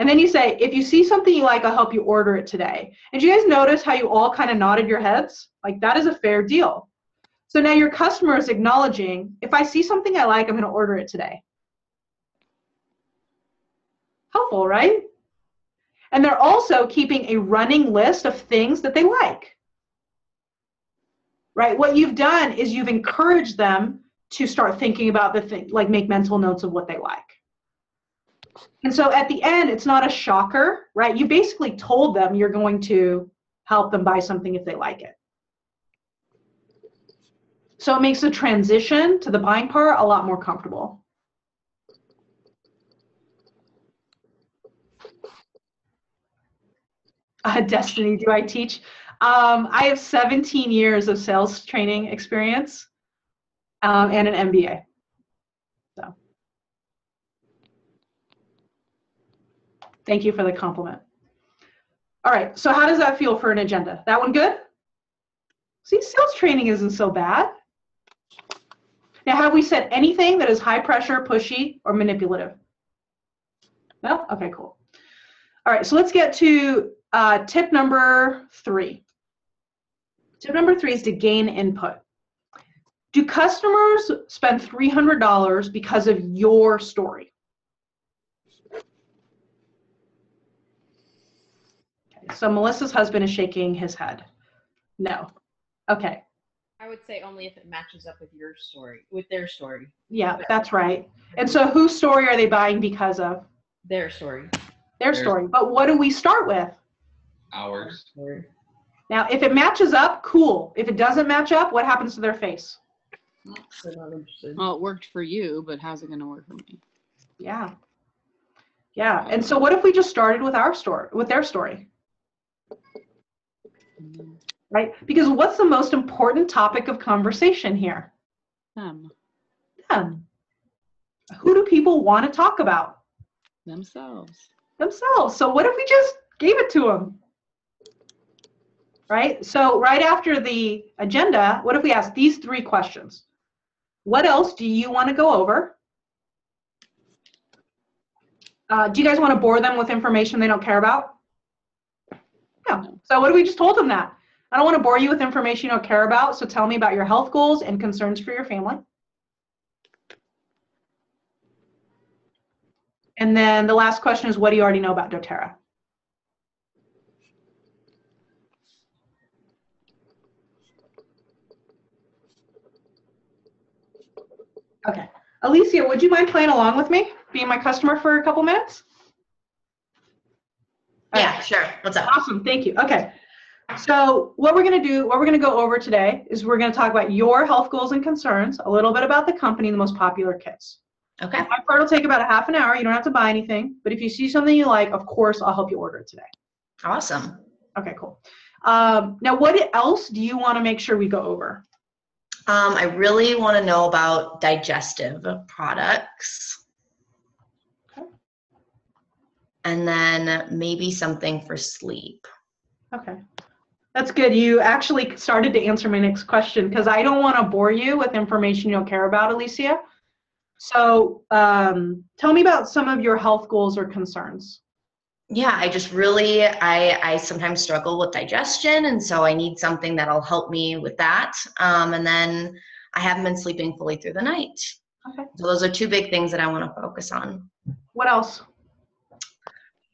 And then you say, if you see something you like, I'll help you order it today. And do you guys notice how you all kind of nodded your heads? Like, that is a fair deal. So now your customer is acknowledging, if I see something I like, I'm going to order it today. Helpful, right? And they're also keeping a running list of things that they like. Right? What you've done is you've encouraged them to start thinking about the thing, like make mental notes of what they like. And so at the end, it's not a shocker, right? You basically told them you're going to help them buy something if they like it. So it makes the transition to the buying part a lot more comfortable. Destiny, do I teach? I have 17 years of sales training experience and an MBA. So thank you for the compliment. All right, so how does that feel for an agenda? That one good? See, sales training isn't so bad. Now, have we said anything that is high pressure, pushy, or manipulative? No? Okay, cool. All right, so let's get to tip number 3. Tip number 3 is to gain input. Do customers spend $300 because of your story? Okay, so Melissa's husband is shaking his head. No. Okay. I would say only if it matches up with your story, with their story. Yeah, that's right. And so whose story are they buying because of? Their story. Their story. But what do we start with? Ours. Now, if it matches up, cool. If it doesn't match up, what happens to their face? They're not interested. Well, it worked for you, but how's it going to work for me? Yeah. Yeah. And so what if we just started with our story, with their story? Right? Because what's the most important topic of conversation here? Them. Them. Who do people want to talk about? Themselves. Themselves. So what if we just gave it to them? Right? So right after the agenda, what if we ask these 3 questions? What else do you want to go over? Do you guys want to bore them with information they don't care about? No. So what if we just told them that? I don't want to bore you with information you don't care about, so tell me about your health goals and concerns for your family. And then the last question is, what do you already know about doTERRA? Okay. Alicia, would you mind playing along with me, being my customer for a couple minutes? Yeah, sure. What's up? Awesome. Thank you. Okay. So what we're going to do, what we're going to go over today is we're going to talk about your health goals and concerns, a little bit about the company, and the most popular kits. Okay. My part will take about a half an hour. You don't have to buy anything, but if you see something you like, of course, I'll help you order it today. Awesome. Okay, cool. Now, what else do you want to make sure we go over? I really want to know about digestive products. Okay. And then maybe something for sleep. Okay. That's good. You actually started to answer my next question because I don't want to bore you with information you don't care about, Alicia. So tell me about some of your health goals or concerns. Yeah, I just really, I sometimes struggle with digestion, and so I need something that'll help me with that. And then I haven't been sleeping fully through the night. Okay. So those are 2 big things that I want to focus on. What else?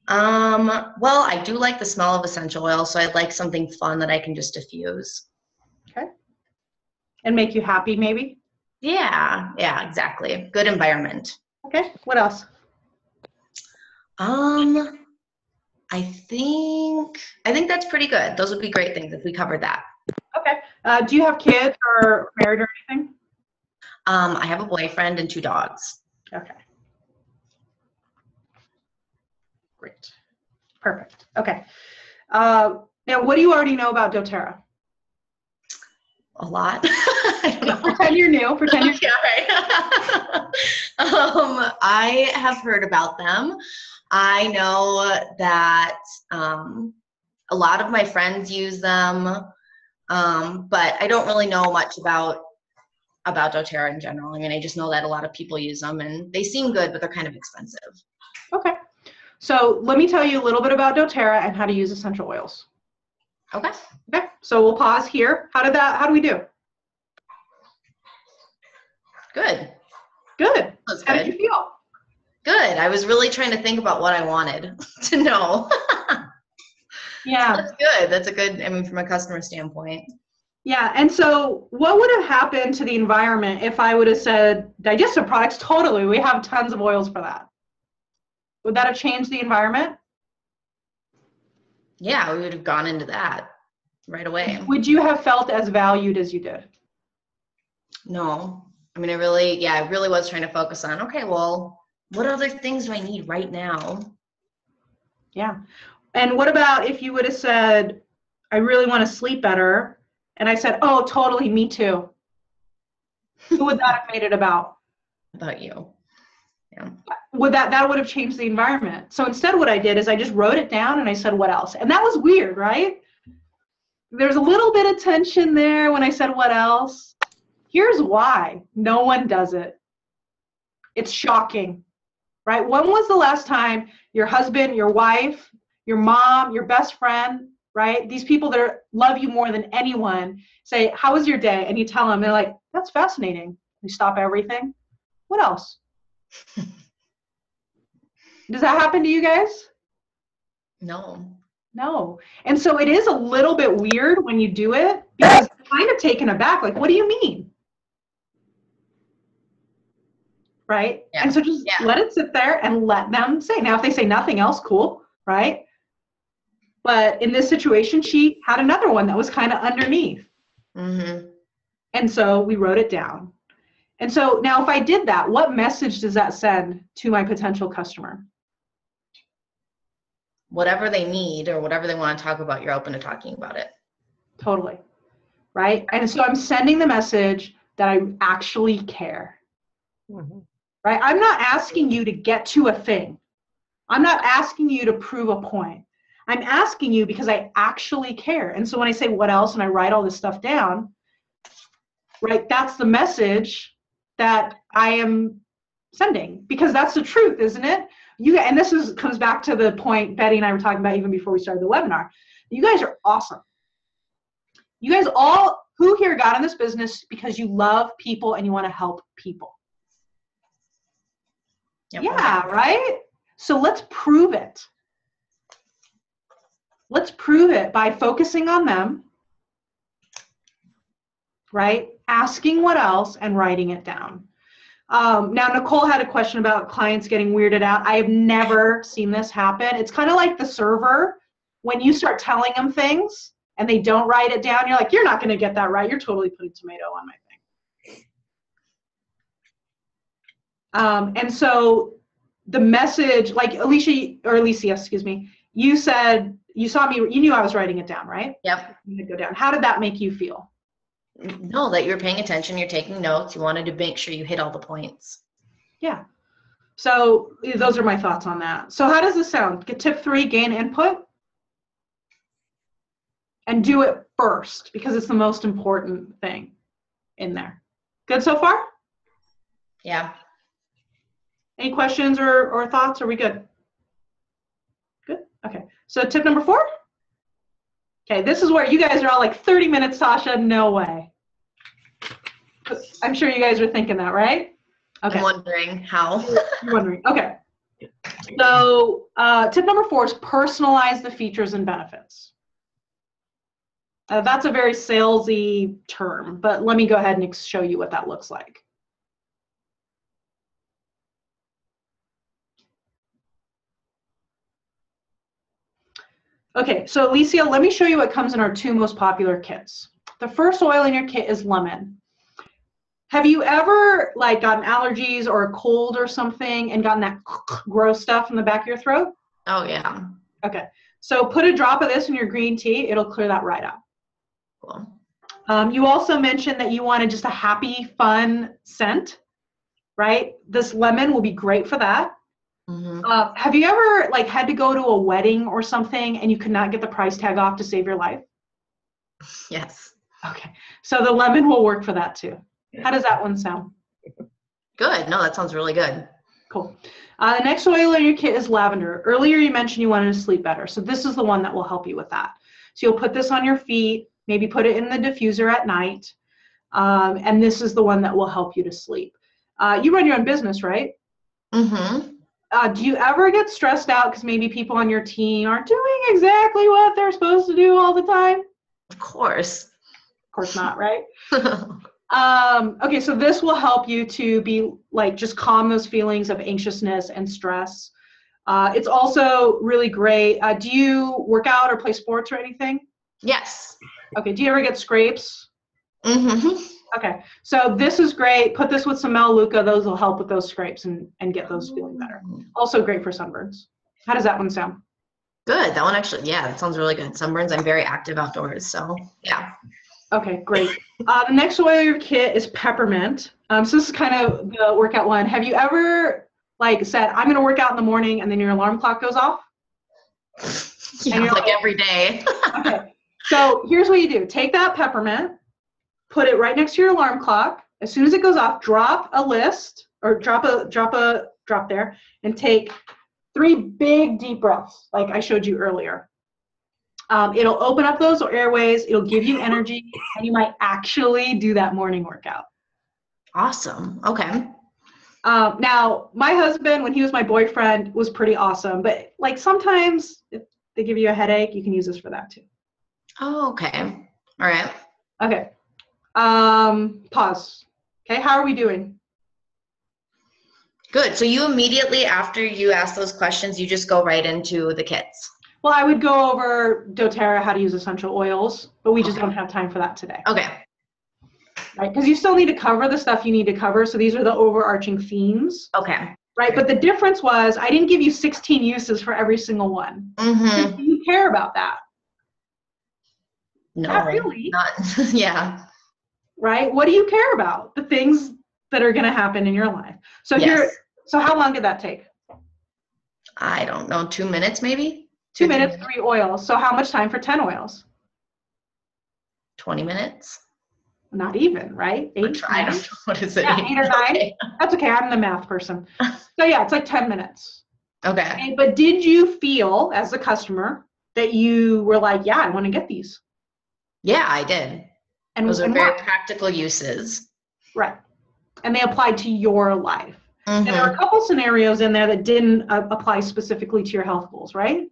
Well, I do like the smell of essential oil, so I'd like something fun that I can just diffuse. Okay. And make you happy, maybe? Yeah, exactly. Good environment. Okay. What else? I think that's pretty good. Those would be great things if we covered that. Okay. Do you have kids or married or anything? I have a boyfriend and 2 dogs. Okay. Great. Perfect. Okay. Now, what do you already know about doTERRA? A lot. I don't know. Pretend you're new. Pretend you're Yeah, right. I have heard about them. I know that a lot of my friends use them, but I don't really know much about doTERRA in general. I mean, I just know that a lot of people use them, and they seem good, but they're kind of expensive. Okay. So let me tell you a little bit about doTERRA and how to use essential oils. Okay. Okay. So we'll pause here. How do we do? Good. Good. That's How did good. you feel? Good. I was really trying to think about what I wanted to know. Yeah. That's good. That's a good, I mean, from a customer standpoint. Yeah. And so what would have happened to the environment if I would have said digestive products? Totally. We have tons of oils for that. Would that have changed the environment? Yeah, we would have gone into that right away. Would you have felt as valued as you did? No. I mean, I really was trying to focus on, okay, well, what other things do I need right now? Yeah. And what about if you would have said, I really want to sleep better, and I said, oh, totally, me too. Who would that have made it about? About you. Yeah. That would have changed the environment. So instead what I did is I just wrote it down and I said, what else? And that was weird, right? There's a little bit of tension there when I said, what else? Here's why no one does it. It's shocking, right? When was the last time your husband, your wife, your mom, your best friend, right? These people that love you more than anyone say, how was your day? And you tell them, they're like, that's fascinating. You stop everything. What else? Does that happen to you guys? No. No. And so it is a little bit weird when you do it because you're kind of taken aback. Like, what do you mean? Right? Yeah. And so just let it sit there and let them say. Now, if they say nothing else, cool, right? But in this situation, she had another one that was kind of underneath. Mm-hmm. And so we wrote it down. And so now if I did that, what message does that send to my potential customer? Whatever they need or whatever they want to talk about, you're open to talking about it. Totally. Right? And so I'm sending the message that I actually care. Mhm. Right? I'm not asking you to get to a thing. I'm not asking you to prove a point. I'm asking you because I actually care. And so when I say what else and I write all this stuff down, right, that's the message that I am sending because that's the truth, isn't it? And this comes back to the point Betty and I were talking about even before we started the webinar. You guys are awesome. You guys all, who here got in this business because you love people and you want to help people? Yep. Yeah, right? So let's prove it. Let's prove it by focusing on them, right? Asking what else and writing it down. Now, Nicole had a question about clients getting weirded out. I have never seen this happen. It's kind of like the server. When you start telling them things and they don't write it down, you're like, you're not going to get that right. You're totally putting tomato on my thing. And so the message, like Alicia, excuse me, you said, you saw me, you knew I was writing it down, right? Yep. I'm going to go down. How did that make you feel? No, that you're paying attention, you're taking notes, you wanted to make sure you hit all the points. Yeah. So those are my thoughts on that. So how does this sound? Tip 3, gain input. And do it first because it's the most important thing in there. Good so far? Yeah. Any questions or thoughts? Are we good? Good? Okay. So tip number 4. Okay, this is where you guys are all like 30 minutes, Sasha. No way. I'm sure you guys are thinking that, right? Okay. I'm wondering how. You're wondering. Okay. So tip number 4 is personalize the features and benefits. That's a very salesy term, but let me go ahead and show you what that looks like. Okay, so Alicia, let me show you what comes in our 2 most popular kits. the first oil in your kit is lemon. Have you ever like gotten allergies or a cold or something and gotten that gross stuff in the back of your throat? Oh yeah. Okay. So put a drop of this in your green tea. It'll clear that right up. Cool. You also mentioned that you wanted just a happy, fun scent, right? This lemon will be great for that. Have you ever like had to go to a wedding or something and you could not get the price tag off to save your life? Yes. Okay. So the lemon will work for that too. How does that one sound? Good. No, that sounds really good. Cool. The next oil in your kit is lavender. Earlier you mentioned you wanted to sleep better. So this is the one that will help you with that. So you'll put this on your feet, maybe put it in the diffuser at night. And this is the one that will help you to sleep. You run your own business, right? Mm-hmm. Do you ever get stressed out because maybe people on your team aren't doing exactly what they're supposed to do all the time? Of course. Of course not, right? Okay, so this will help you to be like just calm those feelings of anxiousness and stress. It's also really great. Do you work out or play sports or anything? Yes. Okay, do you ever get scrapes? Mm-hmm. Okay, so this is great. Put this with some Melaleuca. Those will help with those scrapes and get those feeling better. Also great for sunburns. How does that one sound? Good. That one actually, yeah, that sounds really good. Sunburns, I'm very active outdoors, so yeah. Okay, great. The next oil in your kit is peppermint. So this is kind of the workout one. Have you ever like said, I'm going to work out in the morning and then your alarm clock goes off? Yeah, like every day. Okay, so here's what you do. Take that peppermint, put it right next to your alarm clock. As soon as it goes off, drop a list or drop there and take 3 big deep breaths like I showed you earlier. It'll open up those airways, it'll give you energy, and you might actually do that morning workout. Awesome. Okay. Now, my husband, when he was my boyfriend, was pretty awesome, but like sometimes if they give you a headache, you can use this for that too. Oh, okay. All right. Okay. Pause. Okay, how are we doing? Good. So you immediately after you ask those questions, you just go right into the kits. Well, I would go over doTERRA, how to use essential oils, but we just don't have time for that today. Okay. Right, because you still need to cover the stuff you need to cover. So these are the overarching themes. Okay. Right, but the difference was I didn't give you 16 uses for every single one. Mm-hmm. Do you care about that? No. Not really. Not, yeah. Right, what do you care about? The things that are going to happen in your life. So Yes. So how long did that take? I don't know, 2 minutes maybe? 2 minutes, 3 oils. So how much time for 10 oils? 20 minutes? Not even, right? 8, I don't know. What is it? Yeah, 8 or 9. Okay. That's okay. I'm the math person. So yeah, it's like 10 minutes. Okay. Okay, but did you feel as a customer that you were like, yeah, I want to get these? Yeah, I did. And those are and very why? practical uses. Right. And they applied to your life. Mm-hmm. And there were a couple scenarios in there that didn't apply specifically to your health goals, right?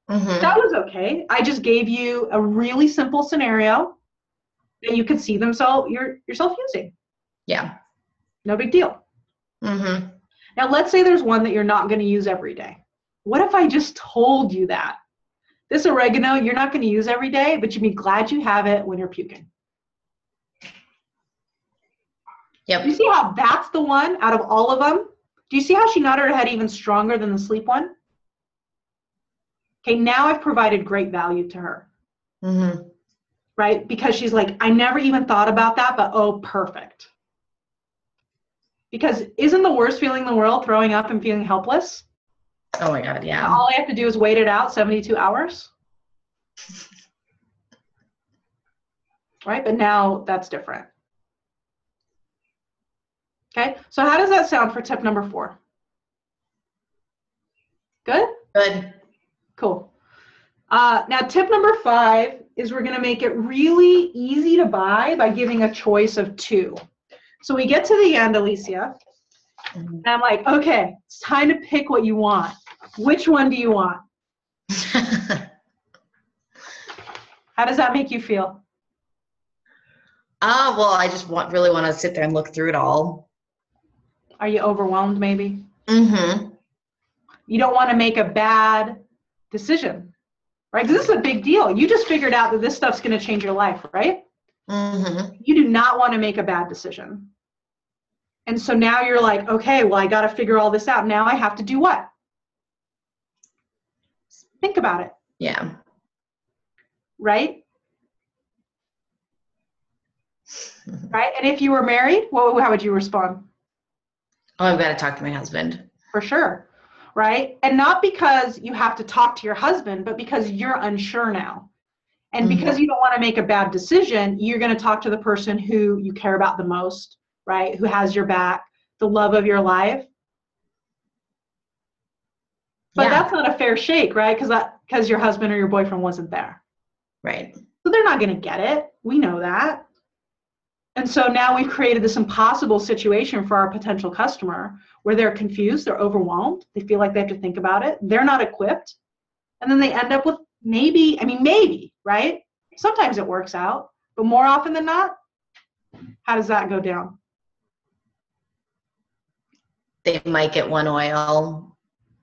Mm-hmm. That was okay. I just gave you a really simple scenario that you could see yourself using. Yeah. No big deal. Mm-hmm. Now, let's say there's one that you're not going to use every day. What if I just told you that? This oregano, you're not going to use every day, but you'd be glad you have it when you're puking. Yep. Do you see how that's the one out of all of them? Do you see how she nodded her head even stronger than the sleep one? Okay, now I've provided great value to her. Mm-hmm. Right? Because she's like, I never even thought about that, but oh, perfect. Because isn't the worst feeling in the world throwing up and feeling helpless? Oh my God, yeah. All I have to do is wait it out 72 hours. Right? But now that's different. Okay, so how does that sound for tip number 4? Good? Good. Cool. Now tip number 5 is we're going to make it really easy to buy by giving a choice of 2. So we get to the end, Alicia, and I'm like, okay, it's time to pick what you want. Which one do you want? How does that make you feel? Well, I just really want to sit there and look through it all. Are you overwhelmed maybe? Mm-hmm. You don't want to make a bad decision, right? Because this is a big deal. You just figured out that this stuff's going to change your life, right? Mm-hmm. You do not want to make a bad decision. And so now you're like, okay, well, I got to figure all this out. Now I have to do what? Think about it. Yeah. Right? Right? And if you were married, how would you respond? Oh, I've got to talk to my husband. For sure. Right? And not because you have to talk to your husband, but because you're unsure now. And because you don't want to make a bad decision, you're going to talk to the person who you care about the most, right? Who has your back, the love of your life. But that's not a fair shake, right? Because your husband or your boyfriend wasn't there. Right. So they're not going to get it. We know that. And so now we've created this impossible situation for our potential customer where they're confused, they're overwhelmed, they feel like they have to think about it, they're not equipped, and then they end up with maybe, right? Sometimes it works out, but more often than not, how does that go down? They might get one oil.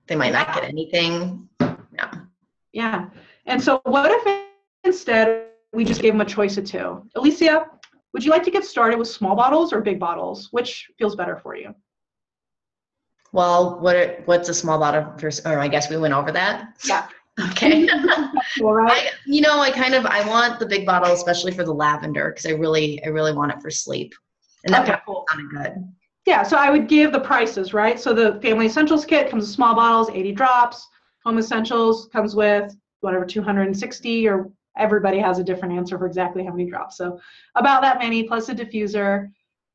They might not get anything. Yeah. Yeah. And so what if instead we just gave them a choice of two? Alicia, would you like to get started with small bottles or big bottles? Which feels better for you? Well, what's a small bottle first? Or I guess we went over that. Yeah. Okay. All right. I want the big bottle, especially for the lavender, because I really want it for sleep. And that sounded good. Yeah, so I would give the prices, right? So the Family Essentials kit comes with small bottles, 80 drops. Home Essentials comes with whatever, 260, or everybody has a different answer for exactly how many drops. So about that many plus a diffuser,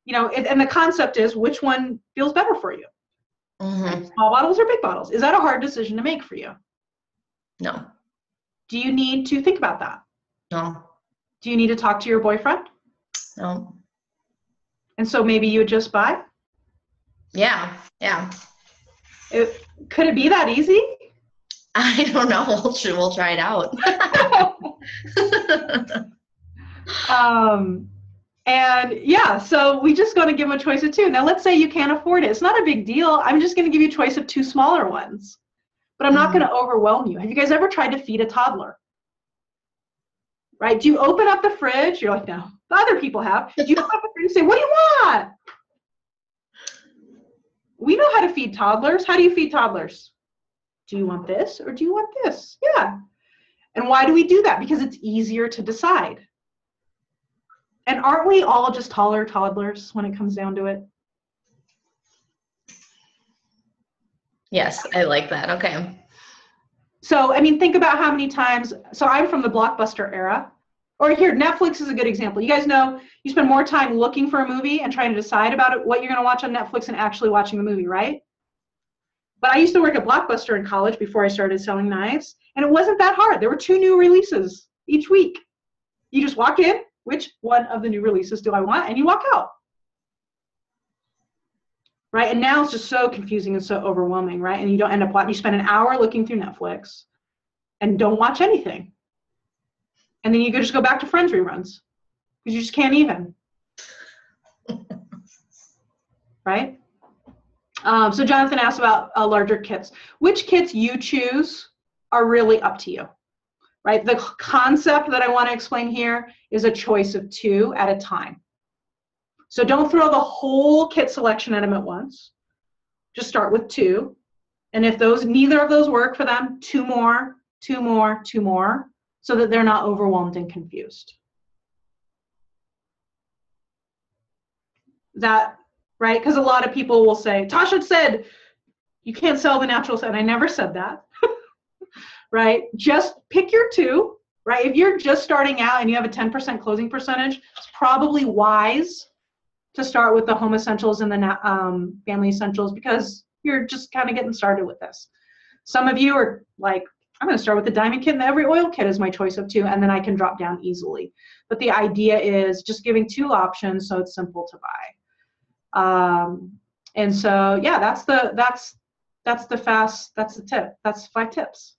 and the concept is which one feels better for you? Mm-hmm. Small bottles or big bottles? Is that a hard decision to make for you? No. Do you need to think about that? No. Do you need to talk to your boyfriend? No. And so maybe you would just buy? Yeah. Could it be that easy? I don't know. We'll try it out. And yeah, so we just got to give them a choice of two. Now let's say you can't afford it. It's not a big deal. I'm just going to give you a choice of two smaller ones, but I'm not going to overwhelm you. Have you guys ever tried to feed a toddler? Right? Do you open up the fridge? You're like, no. The other people have. Do you open up the fridge and say, what do you want? We know how to feed toddlers. How do you feed toddlers? Do you want this or do you want this? Yeah. And why do we do that? Because it's easier to decide. And aren't we all just taller toddlers when it comes down to it? Yes, I like that. Okay. So, think about how many times, so I'm from the Blockbuster era, or here, Netflix is a good example. You guys know you spend more time looking for a movie and trying to decide about it, what you're going to watch on Netflix and actually watching the movie, right? But I used to work at Blockbuster in college before I started selling knives, and it wasn't that hard. There were 2 new releases each week. You just walk in, which one of the new releases do I want? And you walk out. Right? And now it's just so confusing and so overwhelming, right? And you don't end up watching, you spend an hour looking through Netflix and don't watch anything. And then you could just go back to Friends reruns because you just can't even. Right? So Jonathan asked about larger kits. Which kits you choose are really up to you. Right? The concept that I want to explain here is a choice of 2 at a time. So don't throw the whole kit selection at them at once. Just start with 2. And if neither of those work for them, 2 more, 2 more, 2 more, so that they're not overwhelmed and confused. That, right? Because a lot of people will say, Tasha said, you can't sell the natural set. I never said that. Right? Just pick your 2, right? If you're just starting out and you have a 10% closing percentage, it's probably wise to start with the Home Essentials and the Family Essentials because you're just kind of getting started with this. Some of you are like, I'm going to start with the Diamond Kit and the Every Oil Kit as my choice of 2, and then I can drop down easily. But the idea is just giving 2 options so it's simple to buy. And so, yeah, that's the tip. That's 5 tips.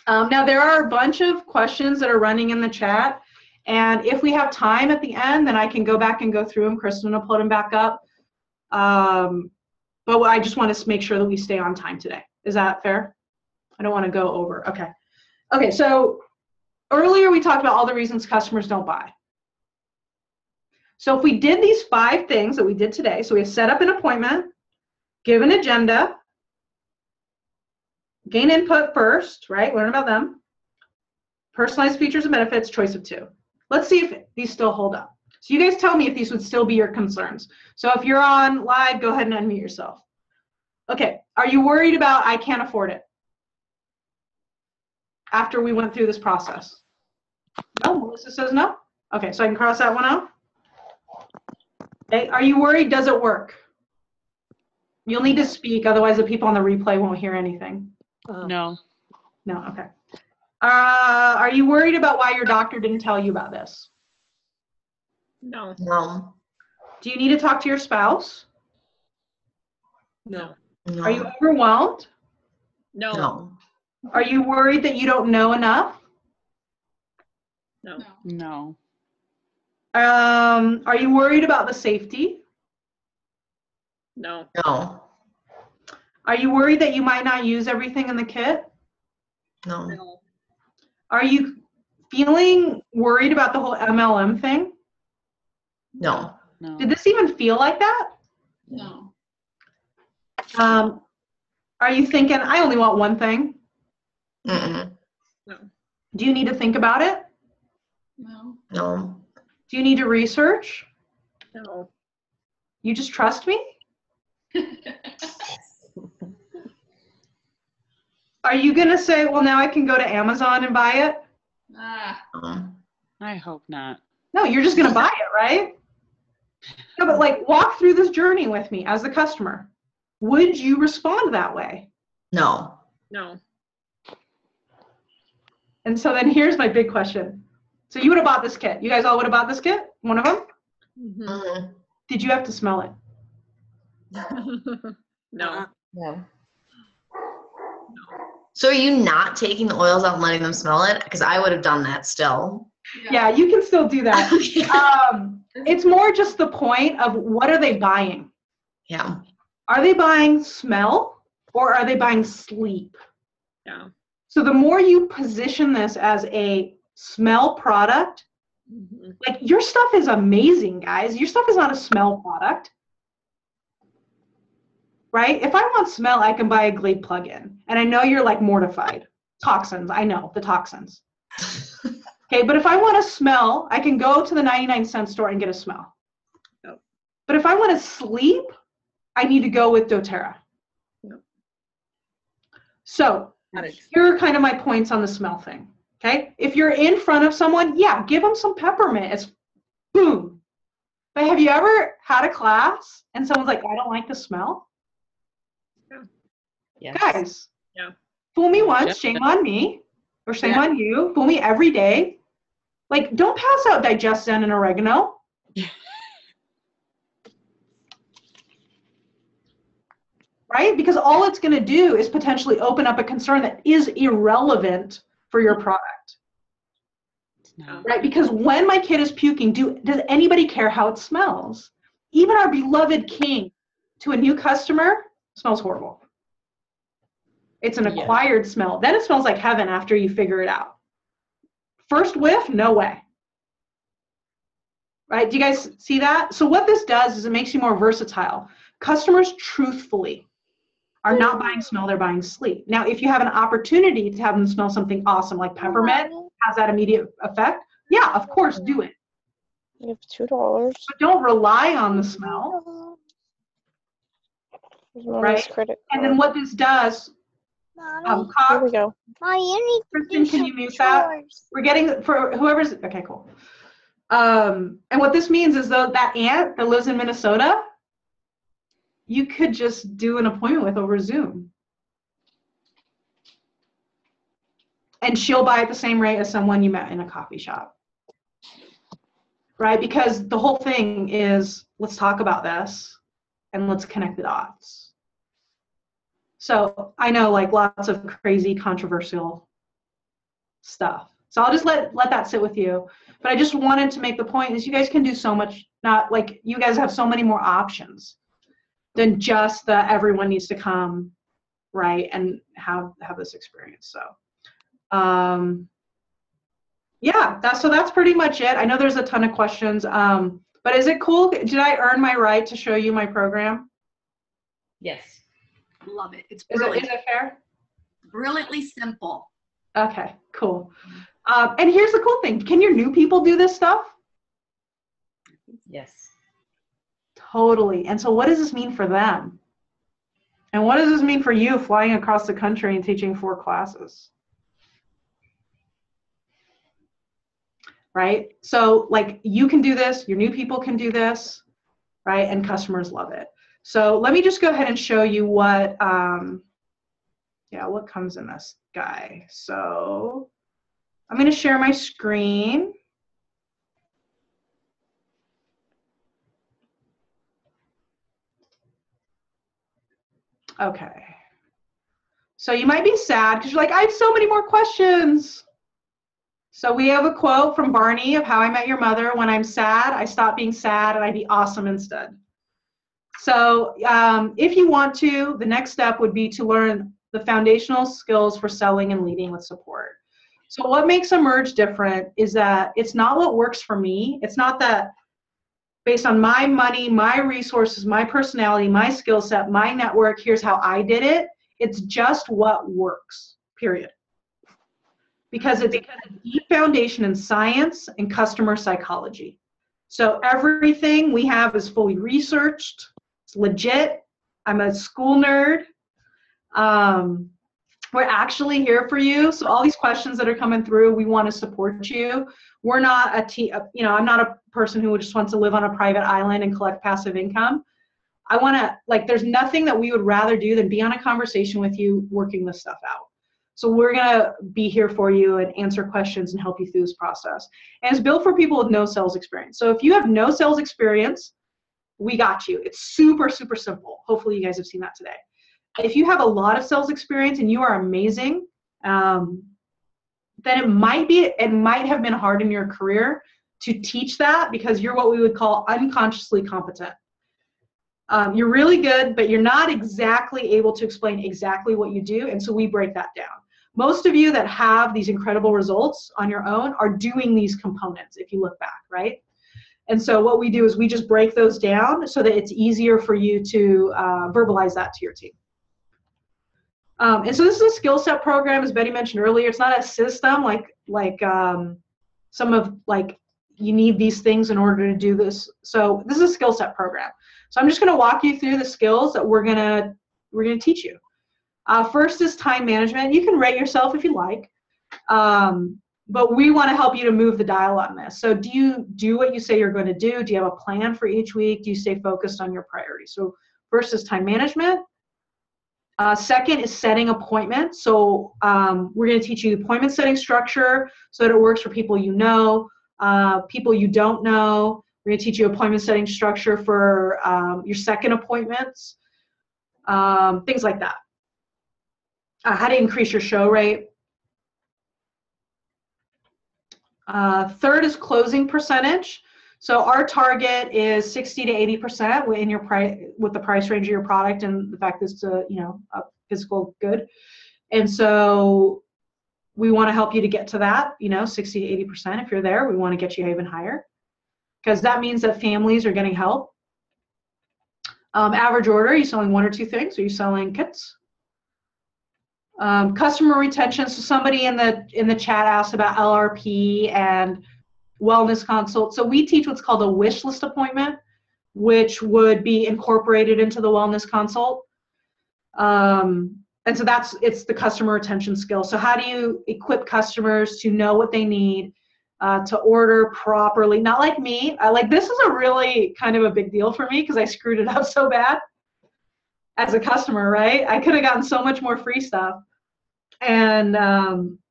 Now, there are a bunch of questions that are running in the chat. And if we have time at the end, then I can go back and go through them. Kristen will put them back up. But I just want to make sure that we stay on time today. Is that fair? I don't want to go over. Okay. Okay, so earlier we talked about all the reasons customers don't buy. So if we did these 5 things that we did today, so we have set up an appointment, give an agenda, gain input first, right? Learn about them. Personalized features and benefits, choice of 2. Let's see if these still hold up. So you guys tell me if these would still be your concerns. So if you're on live, go ahead and unmute yourself. Okay, are you worried about I can't afford it? After we went through this process? No, Melissa says no. Okay, so I can cross that one out. Okay, are you worried, does it work? You'll need to speak, otherwise the people on the replay won't hear anything. No. No, okay. Are you worried about why your doctor didn't tell you about this? No. No. Do you need to talk to your spouse? No. No. Are you overwhelmed? No. No. Are you worried that you don't know enough? No. No. Are you worried about the safety? No. No. Are you worried that you might not use everything in the kit? No. No. Are you feeling worried about the whole MLM thing? No. No. Did this even feel like that? No. Are you thinking, I only want one thing? Mm-mm. Do you need to think about it? No. No. Do you need to research? No. You just trust me? Are you going to say, well, now I can go to Amazon and buy it? No. I hope not. No, you're just going to buy it, right? No, but like walk through this journey with me as the customer. Would you respond that way? No. No. And so then here's my big question. So you would have bought this kit. You guys all would have bought this kit? One of them? Mhm. Mm-hmm. Did you have to smell it? No. No. So are you not taking the oils out and letting them smell it? Because I would have done that still. Yeah, you can still do that. It's more just the point of what are they buying? Yeah. Are they buying smell or are they buying sleep? Yeah. So the more you position this as a smell product, Mhm. like your stuff is amazing, guys. Your stuff is not a smell product. Right? If I want smell, I can buy a Glade plug-in. And I know you're like mortified. Toxins, I know, the toxins. Okay, but if I want to smell, I can go to the 99-cent store and get a smell. Yep. But if I want to sleep, I need to go with doTERRA. Yep. So Got it. here are kind of my points on the smell thing. Okay, if you're in front of someone, yeah, give them some peppermint. It's boom. But have you ever had a class and someone's like, I don't like the smell? Yes. Guys, Yeah. fool me once, shame on me, or shame on you. Fool me every day. Like, don't pass out Digestin and oregano. Right? Because all it's going to do is potentially open up a concern that is irrelevant for your product. No. Right? Because when my kid is puking, does anybody care how it smells? Even our beloved King, to a new customer, smells horrible. It's an acquired smell. Then it smells like heaven after you figure it out. First whiff, no way. Right? Do you guys see that? So what this does is it makes you more versatile. Customers truthfully are not buying smell, they're buying sleep. Now, if you have an opportunity to have them smell something awesome like peppermint, has that immediate effect, yeah, of course, do it. You have $2. But don't rely on the smell. Right? And then what this does, Here we go. Kristen, can you mute that? We're getting, for whoever's, okay, cool. And what this means is though that aunt that lives in Minnesota, you could just do an appointment with over Zoom. And she'll buy at the same rate as someone you met in a coffee shop. Right? Because the whole thing is, let's talk about this and let's connect the dots. So I know like lots of crazy controversial stuff. So I'll just let that sit with you. But I just wanted to make the point is you guys can do so much, not like you guys have so many more options than just the everyone needs to come, right, and have this experience. So yeah, that's pretty much it. I know there's a ton of questions. But is it cool? Did I earn my right to show you my program? Yes. Love it. It's Is brilliant. it fair? Brilliantly simple. Okay, cool. And here's the cool thing. Can your new people do this stuff? Yes. Totally. And so what does this mean for them? And what does this mean for you flying across the country and teaching 4 classes? Right? So like you can do this, your new people can do this, right? And customers love it. So let me just go ahead and show you what, what comes in this guy. So I'm going to share my screen. Okay. So you might be sad because you're like, I have so many more questions. So we have a quote from Barney of How I Met Your Mother. When I'm sad, I stop being sad and I be awesome instead. So if you want to, the next step would be to learn the foundational skills for selling and leading with support. So what makes Emerge different is that it's not what works for me. It's not that based on my money, my resources, my personality, my skill set, my network, here's how I did it. It's just what works, period. Because it's a deep foundation in science and customer psychology. So everything we have is fully researched. It's legit. I'm a school nerd. We're actually here for you. So all these questions that are coming through, we want to support you. We're not I'm not a person who just wants to live on a private island and collect passive income. I want to, there's nothing that we would rather do than be on a conversation with you working this stuff out. So we're going to be here for you and answer questions and help you through this process. And it's built for people with no sales experience. So if you have no sales experience, we got you. It's super, super simple. Hopefully you guys have seen that today. If you have a lot of sales experience and you are amazing, then it might have been hard in your career to teach that because you're what we would call unconsciously competent. You're really good, but you're not exactly able to explain exactly what you do, and so we break that down. Most of you that have these incredible results on your own are doing these components if you look back, right? And so what we do is we just break those down so that it's easier for you to verbalize that to your team. And so this is a skill set program, as Betty mentioned earlier. It's not a system you need these things in order to do this. So this is a skill set program. So I'm just going to walk you through the skills that we're gonna teach you. First is time management. You can rate yourself if you like, but we want to help you to move the dial on this. So do you do what you say you're going to do? Do you have a plan for each week? Do you stay focused on your priorities? So first is time management. Second is setting appointments. So we're going to teach you the appointment setting structure so that it works for people you know, people you don't know. We're going to teach you appointment setting structure for your second appointments, things like that. How to increase your show rate. Third is closing percentage. So our target is 60 to 80% in your with the price range of your product and the fact that it's a physical good. And so we want to help you to get to that, 60 to 80%. If you're there, we want to get you even higher because that means that families are getting help. Average order, are you selling 1 or 2 things? Are you selling kits? Customer retention. So somebody in the chat asked about LRP and wellness consult. So we teach what's called a wish list appointment, which would be incorporated into the wellness consult. And so it's the customer retention skill. So how do you equip customers to know what they need, to order properly? Not like me. This is a really kind of a big deal for me because I screwed it up so bad as a customer, right? I could have gotten so much more free stuff. And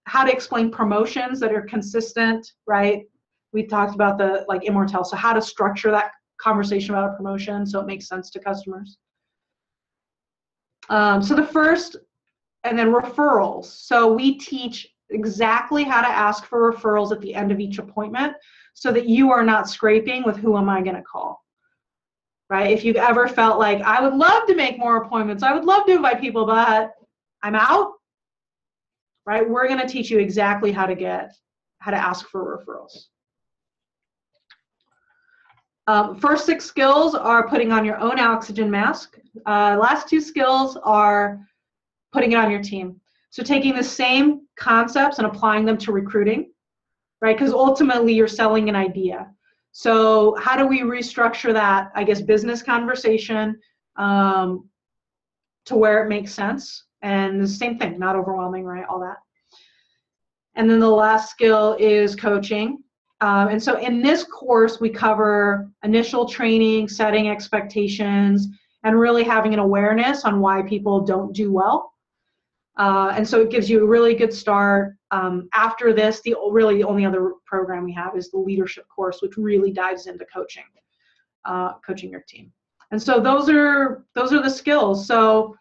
how to explain promotions that are consistent, right? We talked about the Immortelle. So how to structure that conversation about a promotion so it makes sense to customers. So the first, and then referrals. So we teach exactly how to ask for referrals at the end of each appointment so that you are not scraping with who am I going to call, right? If you've ever felt like, I would love to make more appointments, I would love to invite people, but I'm out, right? We're going to teach you exactly how to ask for referrals. First 6 skills are putting on your own oxygen mask. Last 2 skills are putting it on your team. So taking the same concepts and applying them to recruiting, right? Because ultimately you're selling an idea. So how do we restructure that, I guess, business conversation to where it makes sense? And the same thing, not overwhelming, right? All that. And then the last skill is coaching. And so in this course, we cover initial training, setting expectations, and really having an awareness on why people don't do well. And so it gives you a really good start. After this, the only other program we have is the leadership course, which really dives into coaching, coaching your team. And so those are the skills. So,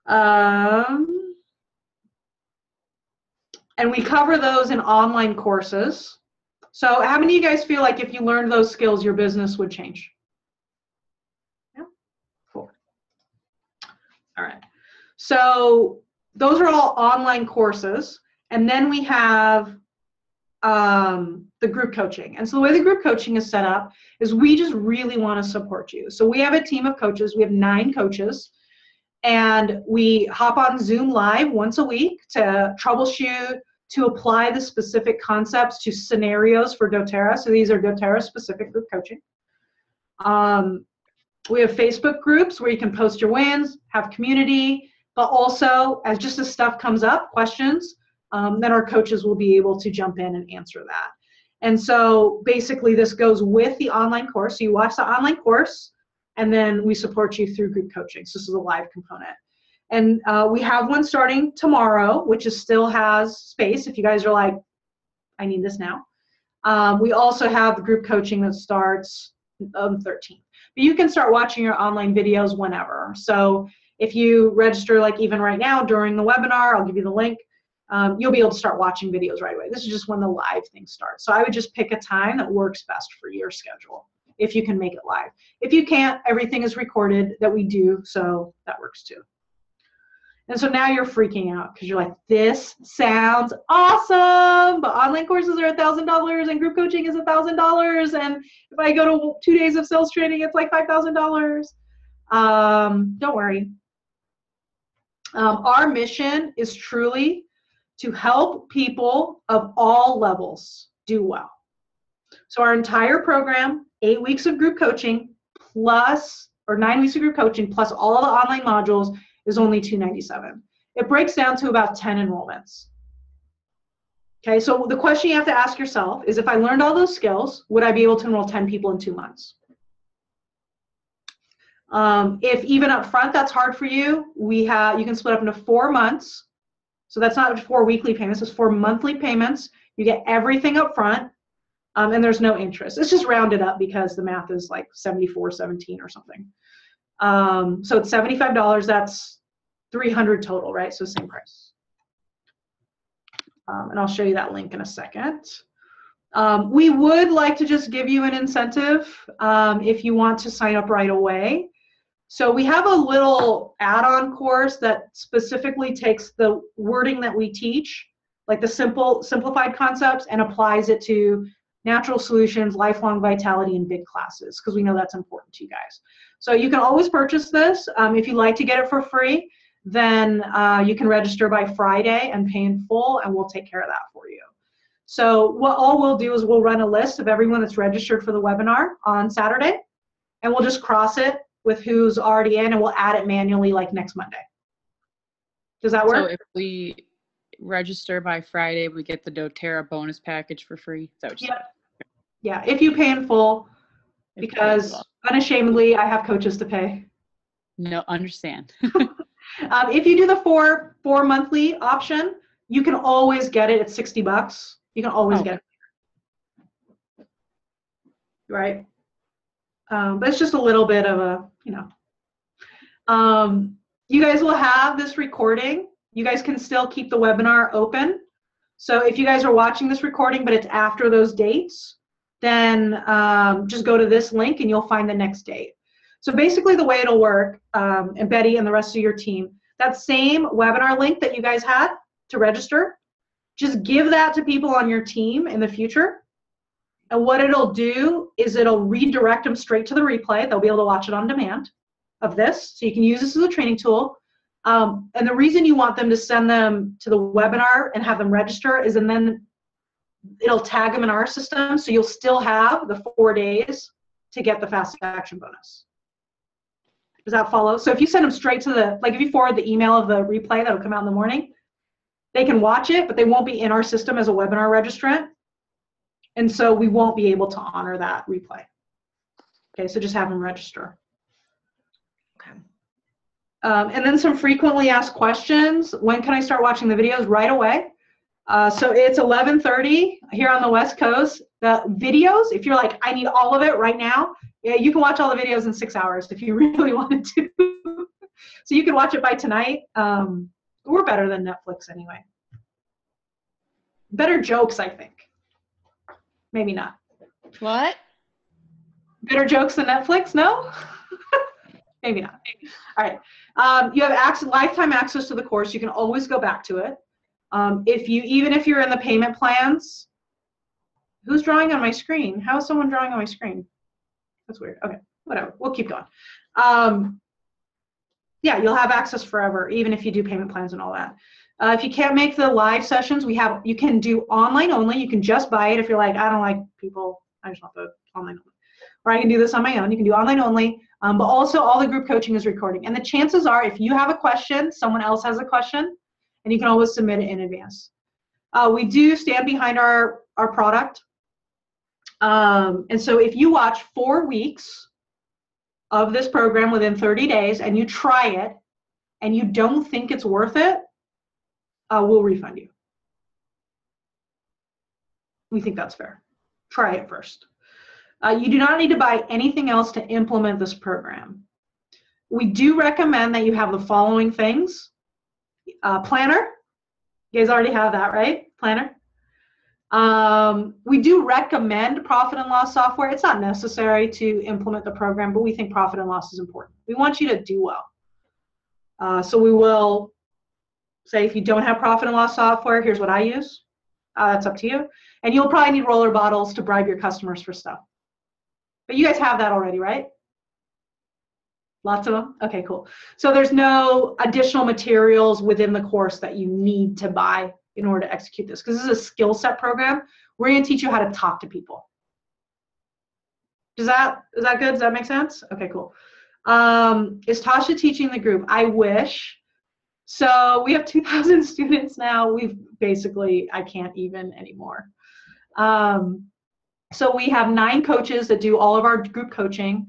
and we cover those in online courses. So how many of you guys feel like if you learned those skills, your business would change? Yeah, cool. All right. So those are all online courses. And then we have the group coaching. And so the way the group coaching is set up is we just really want to support you. So we have a team of coaches. We have 9 coaches. And we hop on Zoom Live once a week to troubleshoot, to apply the specific concepts to scenarios for doTERRA. So these are doTERRA specific group coaching. We have Facebook groups where you can post your wins, have community, but also as just as stuff comes up, questions, then our coaches will be able to jump in and answer that. And so basically this goes with the online course. So you watch the online course and then we support you through group coaching. So this is a live component. And we have one starting tomorrow, which still has space if you guys are like, I need this now. We also have the group coaching that starts on the 13th. But you can start watching your online videos whenever. So if you register, like even right now during the webinar, I'll give you the link, you'll be able to start watching videos right away. This is just when the live thing starts. So I would just pick a time that works best for your schedule if you can make it live. If you can't, everything is recorded that we do, so that works too. And so now you're freaking out because you're like, this sounds awesome, but online courses are $1,000 and group coaching is $1,000. And if I go to 2 days of sales training, it's like $5,000. Don't worry. Our mission is truly to help people of all levels do well. So our entire program, 8 weeks of group coaching plus, or 9 weeks of group coaching plus all of the online modules is only $297. It breaks down to about 10 enrollments. Okay, so the question you have to ask yourself is, if I learned all those skills, would I be able to enroll 10 people in 2 months? If even up front that's hard for you, you can split up into 4 months. So that's not 4 weekly payments, it's 4 monthly payments. You get everything up front, and there's no interest. It's just rounded up because the math is like 74.17 or something. So it's $75, that's $300 total, right? So same price. And I'll show you that link in a second. We would like to just give you an incentive if you want to sign up right away. So we have a little add-on course that specifically takes the wording that we teach, like the simplified concepts, and applies it to natural solutions, lifelong vitality, and big classes, because we know that's important to you guys. So you can always purchase this. If you'd like to get it for free, then you can register by Friday and pay in full, and we'll take care of that for you. So all we'll do is we'll run a list of everyone that's registered for the webinar on Saturday, and we'll just cross it with who's already in, and we'll add it manually like next Monday. Does that work? So if we register by Friday, we get the doTERRA bonus package for free? Is that what you said? Yeah, if you pay in full, because unashamedly, I have coaches to pay. No, understand. If you do the four monthly option, you can always get it at $60. You can always get it. Right? But it's just a little bit of a, you guys will have this recording. You guys can still keep the webinar open. So if you guys are watching this recording, but it's after those dates, then just go to this link and you'll find the next date. So basically the way it'll work, and Betty and the rest of your team, that same webinar link that you guys had to register, just give that to people on your team in the future. And what it'll do is it'll redirect them straight to the replay. They'll be able to watch it on demand of this. So you can use this as a training tool. And the reason you want them to send them to the webinar and have them register is, and then it'll tag them in our system. So you'll still have the 4 days to get the fast action bonus. Does that follow? So if you send them straight to the, like if you forward the email of the replay that'll come out in the morning, they can watch it, but they won't be in our system as a webinar registrant. And so we won't be able to honor that replay. Okay, so just have them register. Okay. And then some frequently asked questions. When can I start watching the videos? Right away. So it's 11:30 here on the West Coast. The videos, if you're like, I need all of it right now, yeah, you can watch all the videos in 6 hours if you really wanted to. So you can watch it by tonight. We're better than Netflix anyway. Better jokes, I think. Maybe not. What? Better jokes than Netflix? No? Maybe not. All right. You have lifetime access to the course. You can always go back to it. Even if you're in the payment plans, who's drawing on my screen? How is someone drawing on my screen? That's weird. Okay, whatever. We'll keep going. Yeah, you'll have access forever, even if you do payment plans and all that. If you can't make the live sessions, you can do online only. You can just buy it if you're like, I don't like people. I just want the online only. Or I can do this on my own. You can do online only. But also all the group coaching is recording. And the chances are if you have a question, someone else has a question, and you can always submit it in advance. We do stand behind our product. And so if you watch 4 weeks of this program within 30 days and you try it and you don't think it's worth it, we'll refund you. We think that's fair. Try it first. You do not need to buy anything else to implement this program. We do recommend that you have the following things. Planner. You guys already have that, right? Planner. We do recommend profit and loss software. It's not necessary to implement the program, but we think profit and loss is important. We want you to do well. So we will say if you don't have profit and loss software, here's what I use. That's up to you. And you'll probably need roller bottles to bribe your customers for stuff. But you guys have that already, right? Lots of them? Okay, cool. So there's no additional materials within the course that you need to buy in order to execute this, because this is a skill set program. We're going to teach you how to talk to people. Is that good? Does that make sense? Okay, cool. Is Tasha teaching the group? I wish. So we have 2,000 students now. We've basically, I can't even anymore. So we have 9 coaches that do all of our group coaching.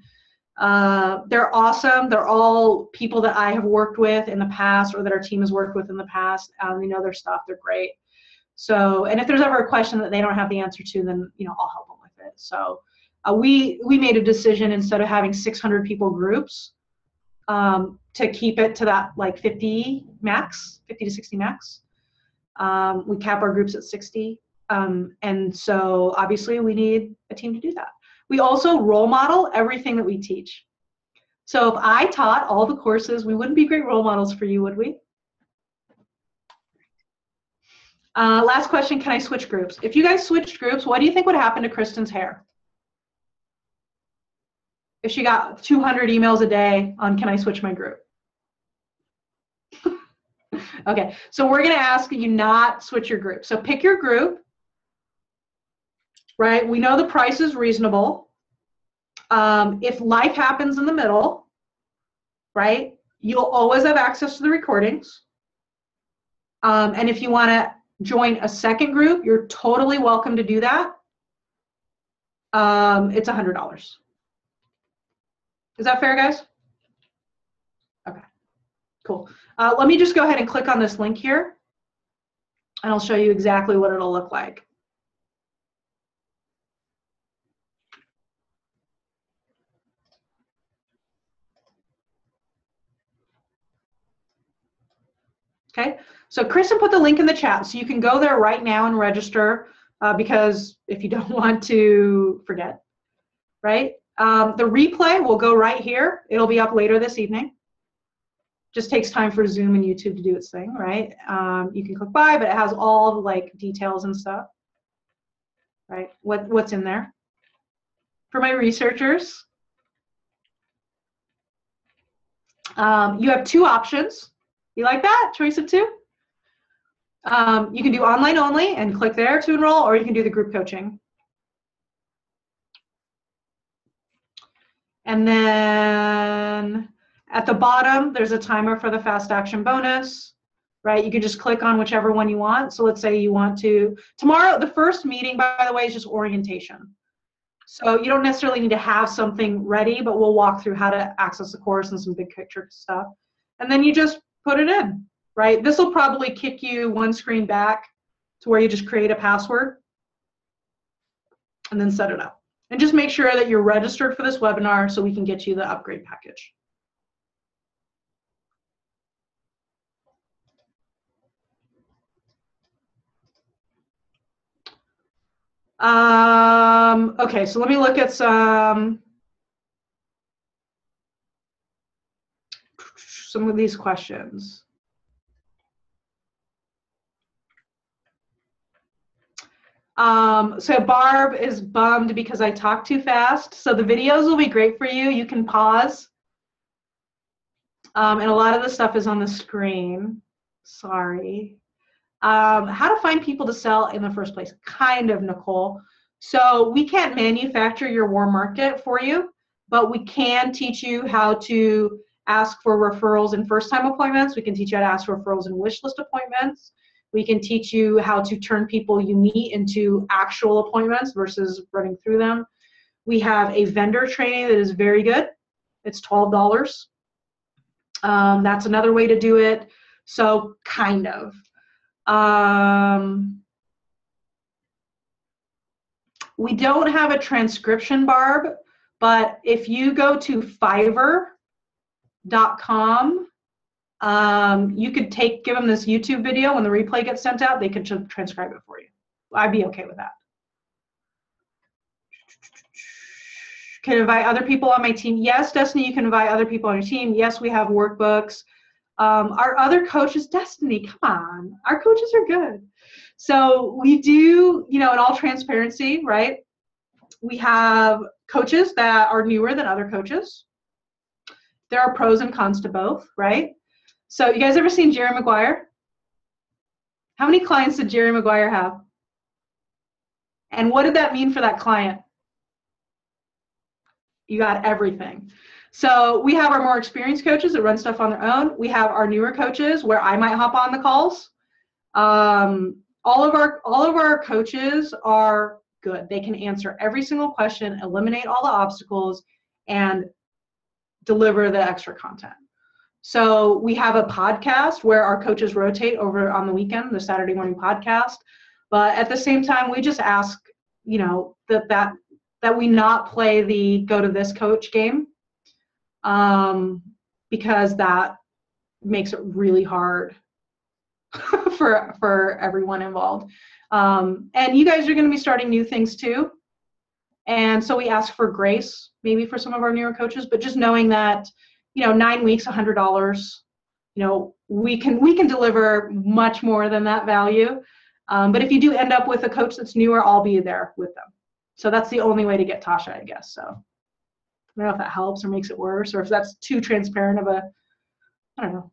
They're awesome. They're all people that I have worked with in the past or that our team has worked with in the past. They know their stuff. They're great. So, and if there's ever a question that they don't have the answer to, then, I'll help them with it. So we made a decision instead of having 600 people groups to keep it to that like 50 to 60 max. We cap our groups at 60. And so obviously we need a team to do that. We also role model everything that we teach. So if I taught all the courses, we wouldn't be great role models for you, would we? Last question, can I switch groups? If you guys switched groups, what do you think would happen to Kristen's hair? If she got 200 emails a day on can I switch my group? Okay, so we're gonna ask you not switch your group. So pick your group. Right, we know the price is reasonable. If life happens in the middle, right, you'll always have access to the recordings. And if you want to join a second group, you're totally welcome to do that. It's $100. Is that fair, guys? Okay, cool. Let me just go ahead and click on this link here, and I'll show you exactly what it'll look like. Okay, so Kristen put the link in the chat, so you can go there right now and register because if you don't want to forget, right? The replay will go right here. It'll be up later this evening. Just takes time for Zoom and YouTube to do its thing, right? You can click buy, but it has all the details and stuff. right? What's in there. For my researchers, you have 2 options. You like that? Choice of 2? You can do online only and click there to enroll, or you can do the group coaching. And then at the bottom, there's a timer for the fast action bonus, right? You can just click on whichever one you want. So let's say you want to, tomorrow, the first meeting, by the way, is just orientation. So you don't necessarily need to have something ready, but we'll walk through how to access the course and some big picture stuff. And then you just put it in, right? This will probably kick you one screen back to where you just create a password and then set it up. And just make sure that you're registered for this webinar so we can get you the upgrade package. Okay, so let me look at some of these questions. So Barb is bummed because I talk too fast. So the videos will be great for you. You can pause. And a lot of the stuff is on the screen. Sorry. How to find people to sell in the first place. Kind of, Nicole. So we can't manufacture your warm market for you, but we can teach you how to ask for referrals and first-time appointments. We can teach you how to ask for referrals and wish list appointments. We can teach you how to turn people you meet into actual appointments versus running through them. We have a vendor training that is very good. It's $12. That's another way to do it. So kind of. We don't have a transcription, Barb, but if you go to Fiverr.com, you could give them this YouTube video. When the replay gets sent out, they could transcribe it for you. I'd be okay with that. Can invite other people on my team? Yes, Destiny, you can invite other people on your team. Yes, we have workbooks. Our other coaches, Destiny, come on. Our coaches are good. So we do, in all transparency, right? We have coaches that are newer than other coaches. There are pros and cons to both, right? So you guys ever seen Jerry Maguire? How many clients did Jerry Maguire have? And what did that mean for that client? You got everything. So we have our more experienced coaches that run stuff on their own. We have our newer coaches where I might hop on the calls. All of our coaches are good. They can answer every single question, eliminate all the obstacles, and deliver the extra content. So we have a podcast where our coaches rotate over on the weekend, the Saturday morning podcast. But at the same time, we just ask, that we not play the go to this coach game, because that makes it really hard for everyone involved. And you guys are going to be starting new things too. And so we ask for grace, maybe for some of our newer coaches, but just knowing that, 9 weeks, $100, we can deliver much more than that value. But if you do end up with a coach that's newer, I'll be there with them. So that's the only way to get Tasha, I guess. So I don't know if that helps or makes it worse, or if that's too transparent of I don't know.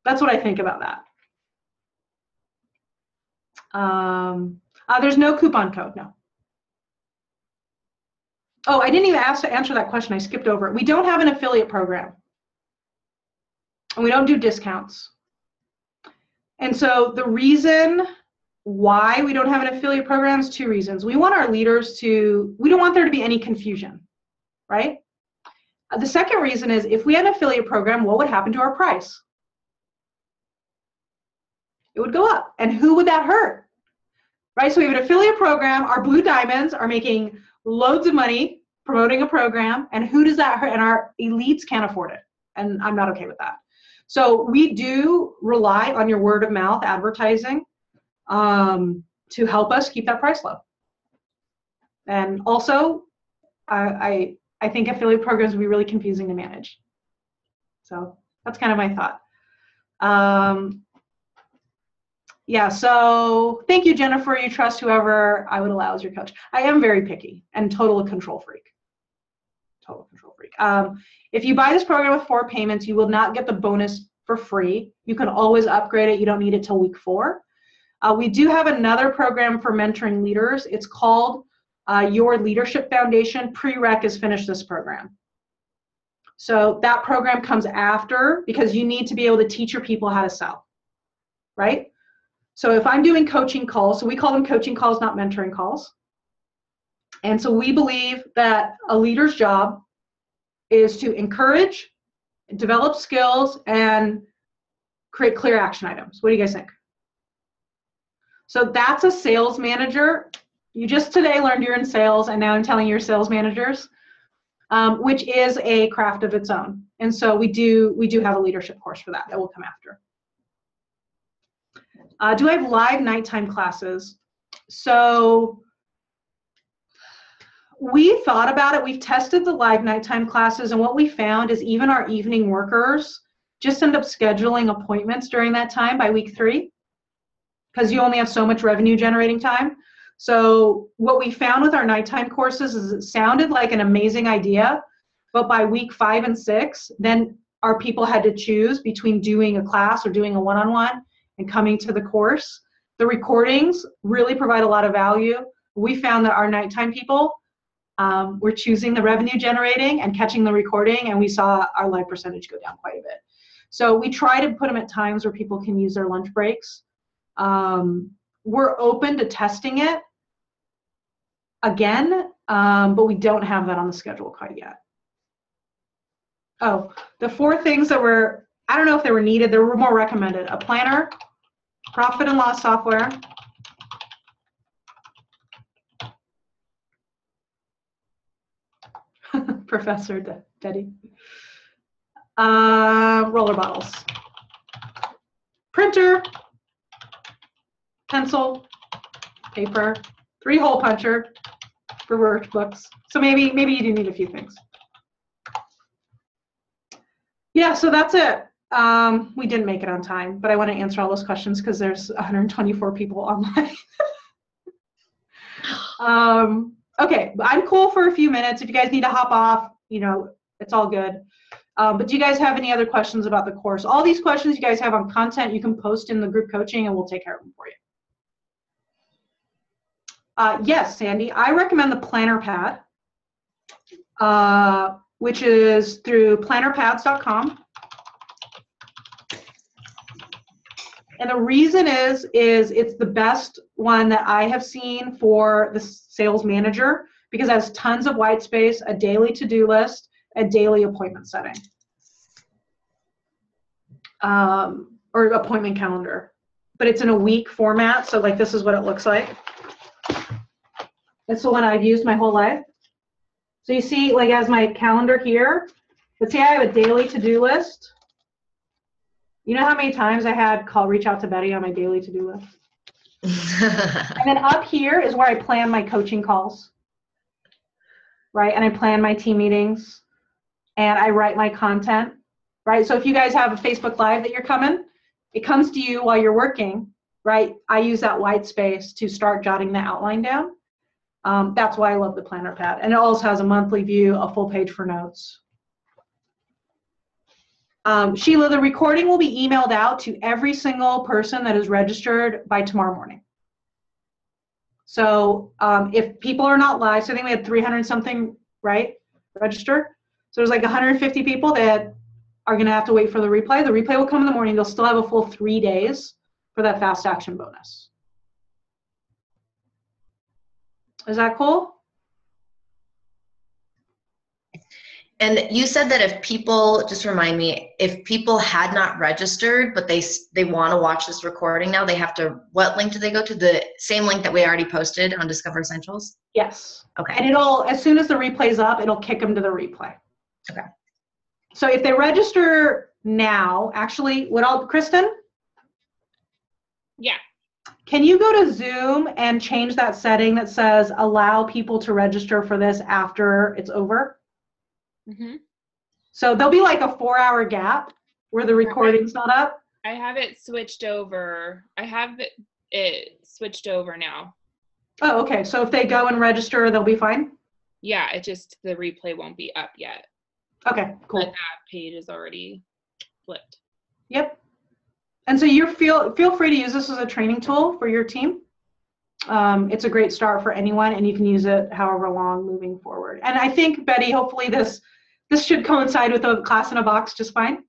That's what I think about that. There's no coupon code, no. Oh, I didn't even answer that question. I skipped over it. We don't have an affiliate program. And we don't do discounts. And so the reason why we don't have an affiliate program is 2 reasons. We want our leaders we don't want there to be any confusion, right? The second reason is if we had an affiliate program, what would happen to our price? It would go up. And who would that hurt? Right? So we have an affiliate program. Our blue diamonds are making loads of money promoting a program. And who does that hurt? And our elites can't afford it. And I'm not okay with that. So we do rely on your word of mouth advertising to help us keep that price low. And also, I think affiliate programs would be really confusing to manage. So that's kind of my thought. Yeah, so thank you, Jennifer. You trust whoever I would allow as your coach. I am very picky and total control freak. Total control freak. If you buy this program with 4 payments, you will not get the bonus for free. You can always upgrade it. You don't need it till week 4. We do have another program for mentoring leaders. It's called Your Leadership Foundation. Prereq is finish this program. So that program comes after, because you need to be able to teach your people how to sell, right? So if I'm doing coaching calls, so we call them coaching calls, not mentoring calls. And so we believe that a leader's job is to encourage, develop skills, and create clear action items. What do you guys think? So that's a sales manager. You just today learned you're in sales, and now I'm telling your sales managers, which is a craft of its own. And so we do have a leadership course for that will come after. Do I have live nighttime classes? So we thought about it. We've tested the live nighttime classes, and what we found is even our evening workers just end up scheduling appointments during that time by week 3, because you only have so much revenue generating time. So what we found with our nighttime courses is it sounded like an amazing idea, but by week 5 and 6, then our people had to choose between doing a class or doing a one-on-one and coming to the course. The recordings really provide a lot of value. We found that our nighttime people were choosing the revenue generating and catching the recording, and we saw our live percentage go down quite a bit. So we try to put them at times where people can use their lunch breaks. We're open to testing it again, but we don't have that on the schedule quite yet. Oh, the 4 things that were, I don't know if they were needed, they were more recommended. A planner, profit and loss software, Professor Teddy, roller bottles, printer, pencil, paper, 3-hole puncher for workbooks. So maybe you do need a few things. Yeah, so that's it. We didn't make it on time, but I want to answer all those questions because there's 124 people online. Okay, I'm cool for a few minutes. If you guys need to hop off, it's all good. But do you guys have any other questions about the course? All these questions you guys have on content, you can post in the group coaching and we'll take care of them for you. Yes, Sandy, I recommend the Planner Pad, which is through plannerpads.com. And the reason is it's the best one that I have seen for the sales manager because it has tons of white space, a daily to-do list, a daily appointment setting, or appointment calendar. But it's in a week format, so like this is what it looks like. It's the one I've used my whole life. So you see, like as my calendar here, let's say I have a daily to-do list. You know how many times I had reach out to Betty on my daily to-do list? And then up here is where I plan my coaching calls, right? And I plan my team meetings, and I write my content, right? So if you guys have a Facebook Live that you're coming, it comes to you while you're working, right? I use that white space to start jotting the outline down. That's why I love the Planner Pad. And it also has a monthly view, a full page for notes. Sheila, the recording will be emailed out to every single person that is registered by tomorrow morning. So if people are not live, so I think we had 300 something, right, register. So there's like 150 people that are going to have to wait for the replay. The replay will come in the morning. They'll still have a full 3 days for that fast action bonus. Is that cool? And you said that if people, just remind me, if people had not registered, but they want to watch this recording now, they have to, what link do they go to? The same link that we already posted on Discover Essentials? Yes. Okay. And it'll, as soon as the replay's up, it'll kick them to the replay. Okay. So if they register now, actually, Kristen? Yeah. Can you go to Zoom and change that setting that says allow people to register for this after it's over? Mm-hmm. So there'll be like a 4-hour gap where the recording's not up. I have it switched over. I have it switched over now. Oh, okay. So if they go and register, they'll be fine? Yeah, it just, the replay won't be up yet. Okay, cool. But that page is already flipped. Yep. And so you feel free to use this as a training tool for your team. It's a great start for anyone, and you can use it however long moving forward. And I think, Betty, hopefully this should coincide with a class in a box just fine.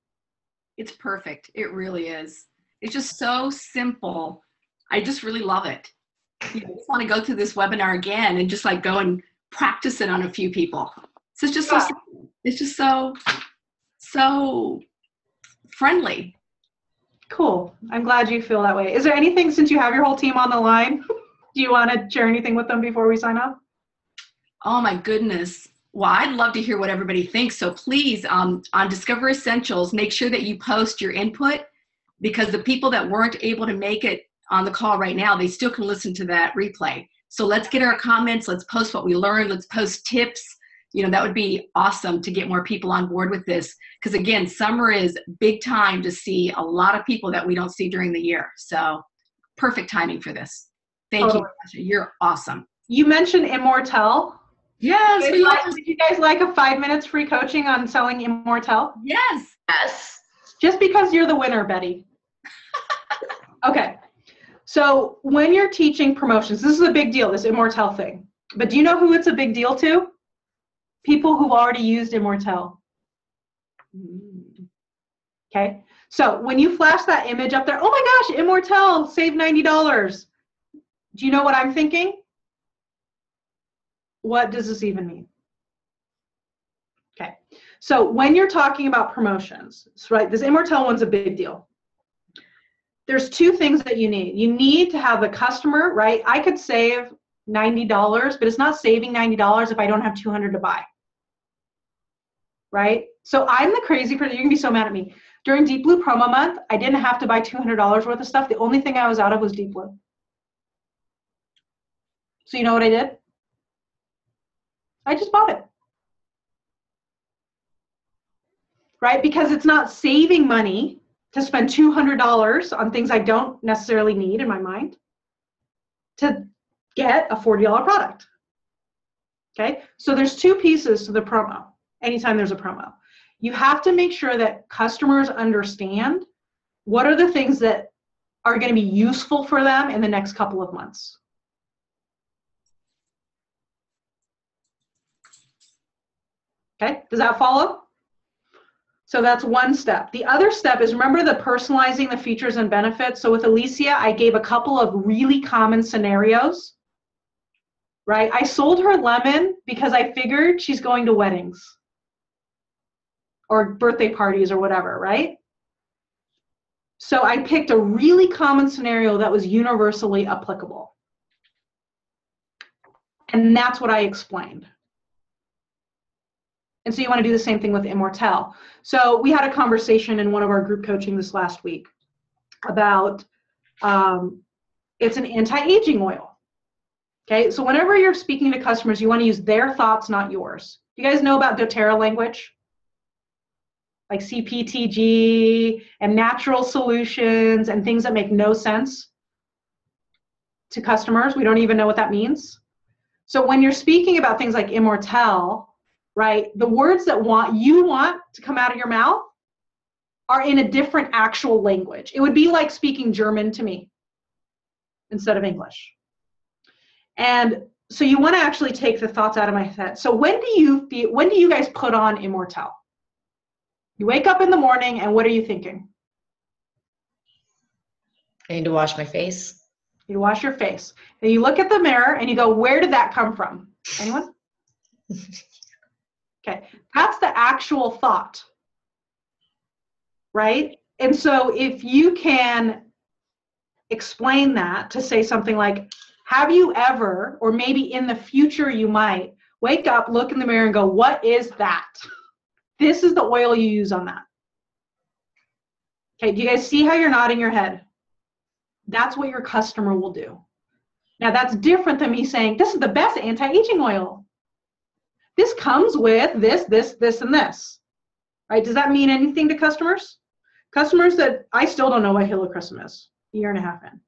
It's perfect. It really is. It's just so simple. I just really love it. You know, I just want to go through this webinar again and just like go and practice it on a few people. So it's just so simple. It's just so friendly. Cool. I'm glad you feel that way. Is there anything, since you have your whole team on the line, do you want to share anything with them before we sign off? Oh my goodness. Well, I'd love to hear what everybody thinks. So please, on Discover Essentials, make sure that you post your input, because the people that weren't able to make it on the call right now, they still can listen to that replay. So let's get our comments. Let's post what we learned. Let's post tips. You know, that would be awesome to get more people on board with this. Because again, summer is big time to see a lot of people that we don't see during the year. So perfect timing for this. Thank you, Natasha. You're awesome. You mentioned Immortelle. Yes. Did you guys like a 5 minutes free coaching on selling Immortelle? Yes. Yes. Just because you're the winner, Betty. Okay. So when you're teaching promotions, this is a big deal, this Immortelle thing. But do you know who it's a big deal to? People who've already used Immortelle. Okay. So when you flash that image up there, oh my gosh, Immortelle, save $90. Do you know what I'm thinking? What does this even mean? Okay. So when you're talking about promotions, right, this Immortelle one's a big deal. There's two things that you need. You need to have the customer, right? I could save $90, but it's not saving $90 if I don't have $200 to buy. Right? So I'm the crazy person. You're going to be so mad at me. During Deep Blue promo month, I didn't have to buy $200 worth of stuff. The only thing I was out of was Deep Blue. So you know what I did? I just bought it. Right? Because it's not saving money to spend $200 on things I don't necessarily need in my mind to get a $40 product. Okay? So there's two pieces to the promo anytime there's a promo. You have to make sure that customers understand what are the things that are going to be useful for them in the next couple of months. Okay, does that follow? So that's one step. The other step is, remember the personalizing the features and benefits. So with Alicia, I gave a couple of really common scenarios, right? I sold her lemon because I figured she's going to weddings or birthday parties or whatever, right? So I picked a really common scenario that was universally applicable. And that's what I explained. And so you want to do the same thing with Immortelle. So we had a conversation in one of our group coaching this last week about it's an anti-aging oil. Okay, so whenever you're speaking to customers, you want to use their thoughts, not yours. Do you guys know about doTERRA language? Like CPTG and natural solutions and things that make no sense to customers. We don't even know what that means. So when you're speaking about things like Immortelle, right, the words that you want to come out of your mouth are in a different actual language. It would be like speaking German to me instead of English. And so you want to actually take the thoughts out of my head. So when do you guys put on Immortelle? You wake up in the morning and what are you thinking? I need to wash my face. You wash your face. And you look at the mirror and you go, where did that come from? Anyone? Okay, that's the actual thought, right? And so if you can explain that to say something like, have you ever, or maybe in the future you might, wake up, look in the mirror and go, what is that? This is the oil you use on that. Okay, do you guys see how you're nodding your head? That's what your customer will do. Now that's different than me saying, this is the best anti-aging oil. This comes with this, this, this, and this. Right? Does that mean anything to customers? Customers that I still don't know what helichrysum is, a year and a half in.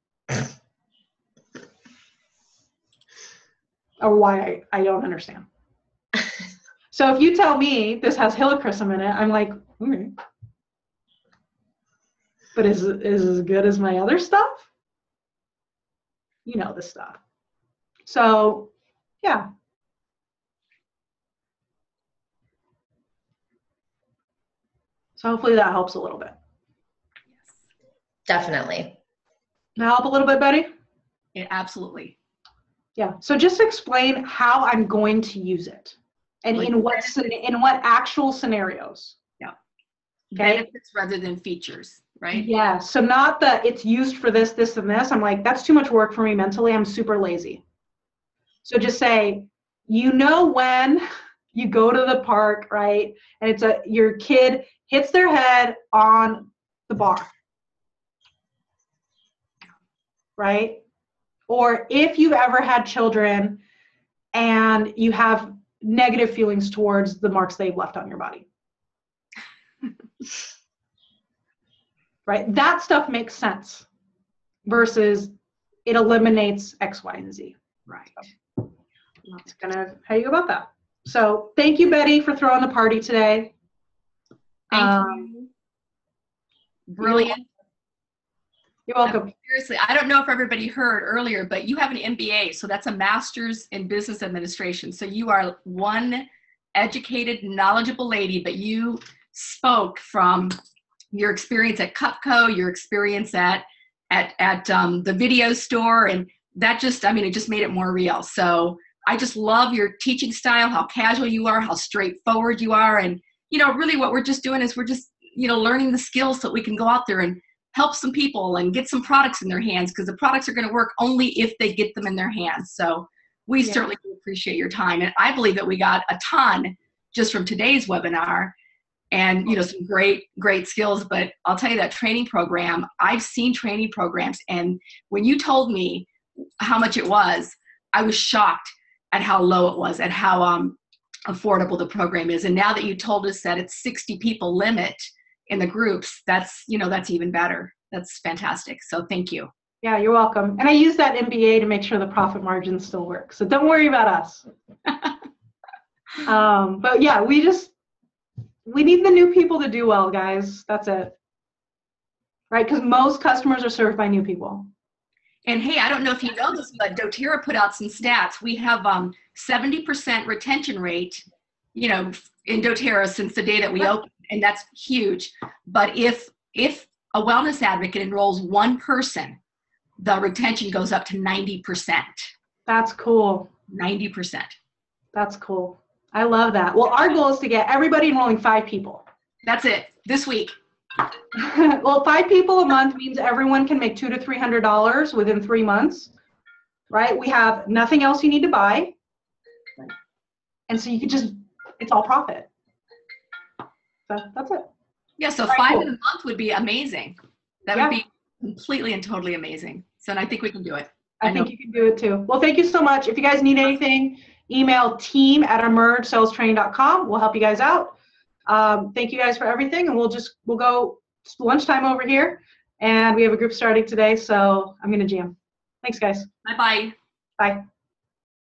Or why I don't understand. So if you tell me this has helichrysum in it, I'm like, okay. But is it as good as my other stuff? You know the stuff. So, yeah. So hopefully that helps a little bit. Definitely. That help a little bit, Betty? Yeah, absolutely. Yeah. So just explain how I'm going to use it, and in what actual scenarios. Yeah. Okay. Benefits rather than features, right? Yeah. So not that it's used for this, this, and this. I'm like, that's too much work for me mentally. I'm super lazy. So just say, you know, when you go to the park, right, and it's your kid hits their head on the bar, right? Or if you've ever had children and you have negative feelings towards the marks they've left on your body. Right? That stuff makes sense versus it eliminates X, Y, and Z. Right. So that's kind of how you go about that. So thank you, Betty, for throwing the party today. Thank you. Brilliant. You're welcome. Seriously, I don't know if everybody heard earlier, but you have an MBA, so that's a master's in business administration. So you are one educated, knowledgeable lady, but you spoke from your experience at Cutco, your experience at the video store, and that just, I mean, it just made it more real. So I just love your teaching style, how casual you are, how straightforward you are, and you know, really what we're just doing is we're just, you know, learning the skills so that we can go out there and help some people and get some products in their hands, because the products are going to work only if they get them in their hands. So we certainly appreciate your time. And I believe that we got a ton just from today's webinar and, you know, some great skills. But I'll tell you that training program, I've seen training programs. And when you told me how much it was, I was shocked at how low it was, at how affordable the program is. And now that you told us that it's 60 people limit in the groups, that's, you know, that's even better. That's fantastic. So thank you. Yeah, you're welcome. And I use that MBA to make sure the profit margins still work. So don't worry about us. But yeah, we need the new people to do well, guys. That's it. Right? Because most customers are served by new people. And hey, I don't know if you know this, but doTERRA put out some stats. We have 70% retention rate, you know, in doTERRA since the day that we opened, and that's huge. But if a wellness advocate enrolls one person, the retention goes up to 90%. That's cool. 90%. That's cool. I love that. Well, our goal is to get everybody enrolling 5 people. That's it. This week. Well, 5 people a month means everyone can make $200 to $300 within 3 months, right? We have nothing else you need to buy. And so you can just, it's all profit. So that's it. Yeah, so right, 5 cool. in a month would be amazing. That would be completely and totally amazing. So I think we can do it. I think you can do it too. Well, thank you so much. If you guys need anything, email team@emergeSalesTraining.com. We'll help you guys out. Thank you guys for everything, and we'll go lunchtime over here, and we have a group starting today, so I'm gonna jam. Thanks, guys. Bye-bye. Bye.